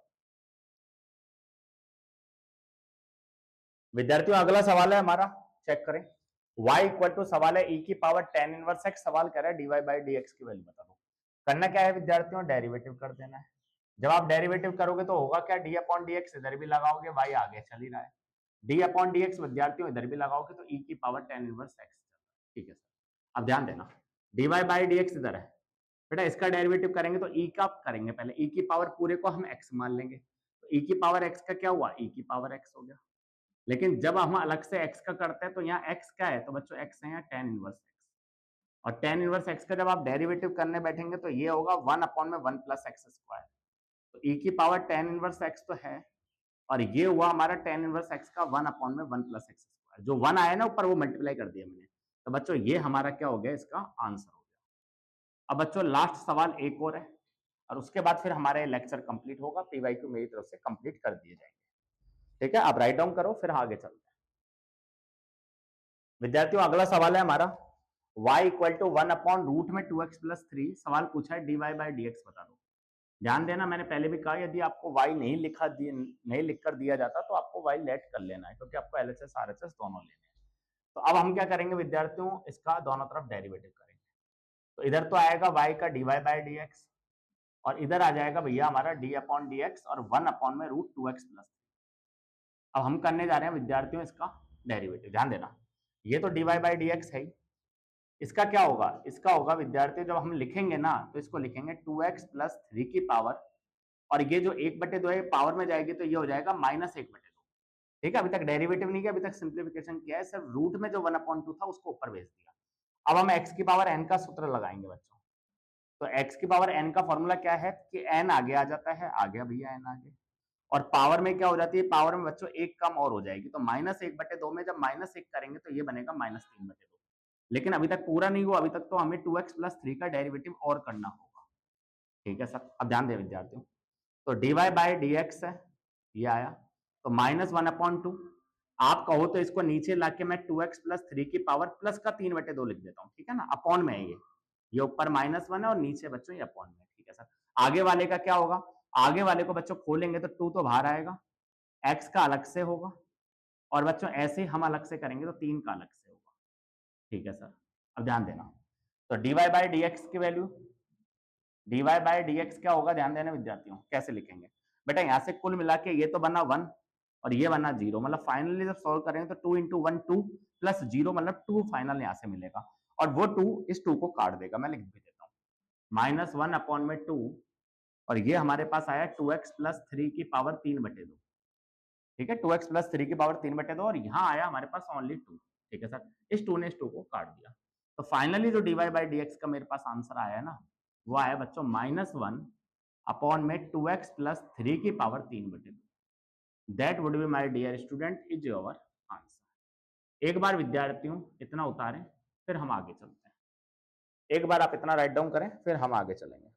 विद्यार्थियों अगला सवाल है हमारा, चेक करें। y इक्वल टू सवाल है e की पावर tan इनवर्स x, सवाल कर रहा है dy बाई डी एक्स की वैल्यू बता दो। करना क्या है विद्यार्थियों, डेरिवेटिव कर देना है। जब आप डेरिवेटिव करोगे तो होगा क्या, d अपॉन डी एक्स इधर भी लगाओगे, y आगे चल ही रहा है, d अपॉन डी एक्स विद्यार्थियों इधर भी लगाओगे तो e की पावर tan इनवर्स x। ठीक है सर, अब ध्यान देना dy बाई डी एक्स इधर है, बेटा इसका डेरिवेटिव करेंगे तो e का करेंगे, पहले e की पावर पूरे को हम x मान लेंगे, तो e की पावर x का क्या हुआ, e की पावर x हो गया। लेकिन जब हम अलग से x का करते हैं तो यहाँ x क्या है, तो बच्चों x है यहाँ tan इनवर्स x, और tan इनवर्स x का जब आप डेरिवेटिव करने बैठेंगे तो ये होगा 1 अपॉन में 1 प्लस एक्स स्क्वायर। तो e की पावर tan इनवर्स x तो है, और ये हुआ हमारा tan इनवर्स x का 1 अपॉन में 1 प्लस एक्स स्क्वायर, जो 1 आया ना ऊपर वो मल्टीप्लाई कर दिया मैंने। तो बच्चों ये हमारा क्या हो गया, इसका आंसर हो गया। अब बच्चों लास्ट सवाल एक और है, और उसके बाद फिर हमारे लेक्चर कंप्लीट होगा, पीवाईक्यू मेरी तरफ से कंप्लीट कर दिए जाएंगे। ठीक है, आप राइट डाउन करो, फिर आगे चलते हैं। विद्यार्थियों अगला सवाल है हमारा y equal to 1 upon root में 2x प्लस 3, सवाल पूछा है dy बाई डी एक्स बता दो। ध्यान देना, मैंने पहले भी कहा यदि आपको y नहीं लिख कर दिया जाता तो आपको y लेट कर लेना है, क्योंकि आपको LHS RHS दोनों लेने हैं। तो अब हम क्या करेंगे विद्यार्थियों, इसका दोनों तरफ डेरिवेटिव करेंगे। तो इधर तो आएगा y का dy बाई डी एक्स, और इधर आ जाएगा भैया हमारा d अपॉन डी एक्स और 1 अपॉन में रूट 2x प्लस। अब हम करने जा रहे हैं विद्यार्थियों इसका डेरिवेटिव। ध्यान देना, ये तो dy बाई डी एक्स है ही, इसका क्या होगा, इसका होगा विद्यार्थियों जब हम लिखेंगे ना तो इसको लिखेंगे 2x प्लस 3 की पावर, और ये जो 1/2 है पावर में जाएगी तो ये हो जाएगा -1/2। ठीक है, अभी तक डेरिवेटिव नहीं किया, अभी तक सिंप्लीफिकेशन किया है, सिर्फ रूट में जो 1/2 था उसको ऊपर भेज दिया। अब हम x की पावर n का सूत्र लगाएंगे बच्चों। तो x की पावर n का फॉर्मूला क्या है कि n आगे आ जाता है, आ गया भैया n आगे, और पावर में क्या हो जाती है, पावर में बच्चों एक कम और हो जाएगी, तो -1/2 में जब -1 करेंगे तो ये बनेगा -3/2। लेकिन अभी तक पूरा नहीं हुआ, अभी तक तो हमें 2x प्लस 3 का डेरिवेटिव और करना होगा। ठीक है सर, अब ध्यान दें विद्यार्थियों, तो dy बाई डी एक्स है, ये आया, तो -1/2। आप कहो तो इसको नीचे लाके मैं 2x प्लस 3 की पावर प्लस का 3/2 लिख देता हूँ। ठीक है ना, अपॉन में है ये ऊपर -1 है और नीचे बच्चों ये अपॉन में। ठीक है सर, आगे वाले का क्या होगा, आगे वाले को बच्चों खोलेंगे तो 2 तो बाहर आएगा, x का अलग से होगा, और बच्चों ऐसे ही हम अलग से करेंगे तो 3 का अलग से होगा। ठीक है सर, अब ध्यान देना, तो dy बाई डी एक्स की value, dy by d x क्या होगा, ध्यान देना विद्यार्थियों, कैसे लिखेंगे बेटा, यहाँ से कुल मिला के ये तो बना 1 और ये बना 0, मतलब फाइनली जब सॉल्व करेंगे तो 2 इंटू 1 2 प्लस 0 मतलब 2 फाइनल यहाँ से मिलेगा, और वो 2 इस 2 को काट देगा, मैं लिख भी देता हूँ, -1 अपॉन में 2, और ये हमारे पास आया 2x प्लस 3 की पावर 3/2। ठीक है, 2x प्लस 3 की पावर 3/2 और यहाँ आया हमारे पास ओनली 2। ठीक है सर, इस 2 ने इस 2 को काट दिया। तो फाइनली जो dy बाई dx का मेरे पास आंसर आया है ना, वो आया बच्चों -1 अपॉन में 2x प्लस 3 की power 3/2। That would be my dear student is your answer. एक बार विद्यार्थियों इतना उतारें, फिर हम आगे चलते हैं। एक बार आप इतना राइट डाउन करें, फिर हम आगे चलेंगे।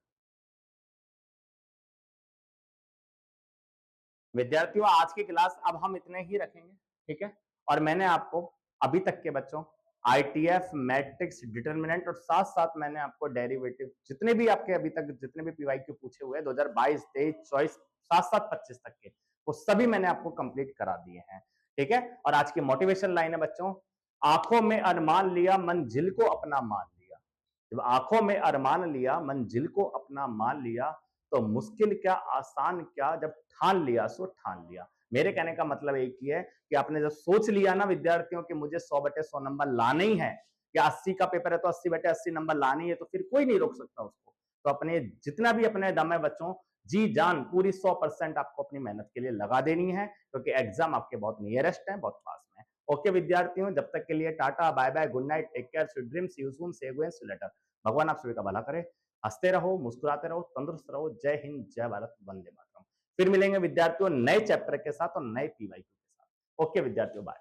विद्यार्थियों आज की क्लास अब हम इतने ही रखेंगे, ठीक है। और मैंने आपको अभी तक के बच्चों आईटीएफ, मैट्रिक्स, डिटर्मिनेंट और साथ साथ मैंने आपको डेरिवेटिव जितने भी आपके अभी तक जितने भी पीवाईक्यू पूछे हुए 2022, 23, 24, साथ साथ 25 तक के, वो सभी मैंने आपको कंप्लीट करा दिए हैं, ठीक है। और आज की मोटिवेशन लाइन है बच्चों, आंखों में अरमान लिया मंजिल को अपना मान लिया। जब आंखों में अरमान लिया मंजिल को अपना मान लिया, तो मुश्किल क्या आसान क्या, जब ठान लिया सो ठान लिया। मेरे कहने का मतलब एक ही है कि आपने जब सोच लिया ना विद्यार्थियों कि मुझे 100/100 नंबर लाने ही है, या 80 का पेपर है तो 80/80 नंबर लाने ही है, तो फिर कोई नहीं रोक सकता उसको। तो अपने जितना भी अपने दम है बच्चों, जी जान पूरी 100% आपको अपनी मेहनत के लिए लगा देनी है, क्योंकि एग्जाम आपके बहुत नियरेस्ट है, बहुत पास में है। ओके विद्यार्थियों, जब तक के लिए tata, bye bye, good night, take care, sweet dreams, see you soon, see you later. भगवान आप सभी का भला करे। हंसते रहो, मुस्कुराते रहो, तंदुरुस्त रहो। जय हिंद, जय भारत, वंदे मातरम। फिर मिलेंगे विद्यार्थियों नए चैप्टर के साथ और नए पीवाईक्यू के साथ। ओके विद्यार्थियों, बाय।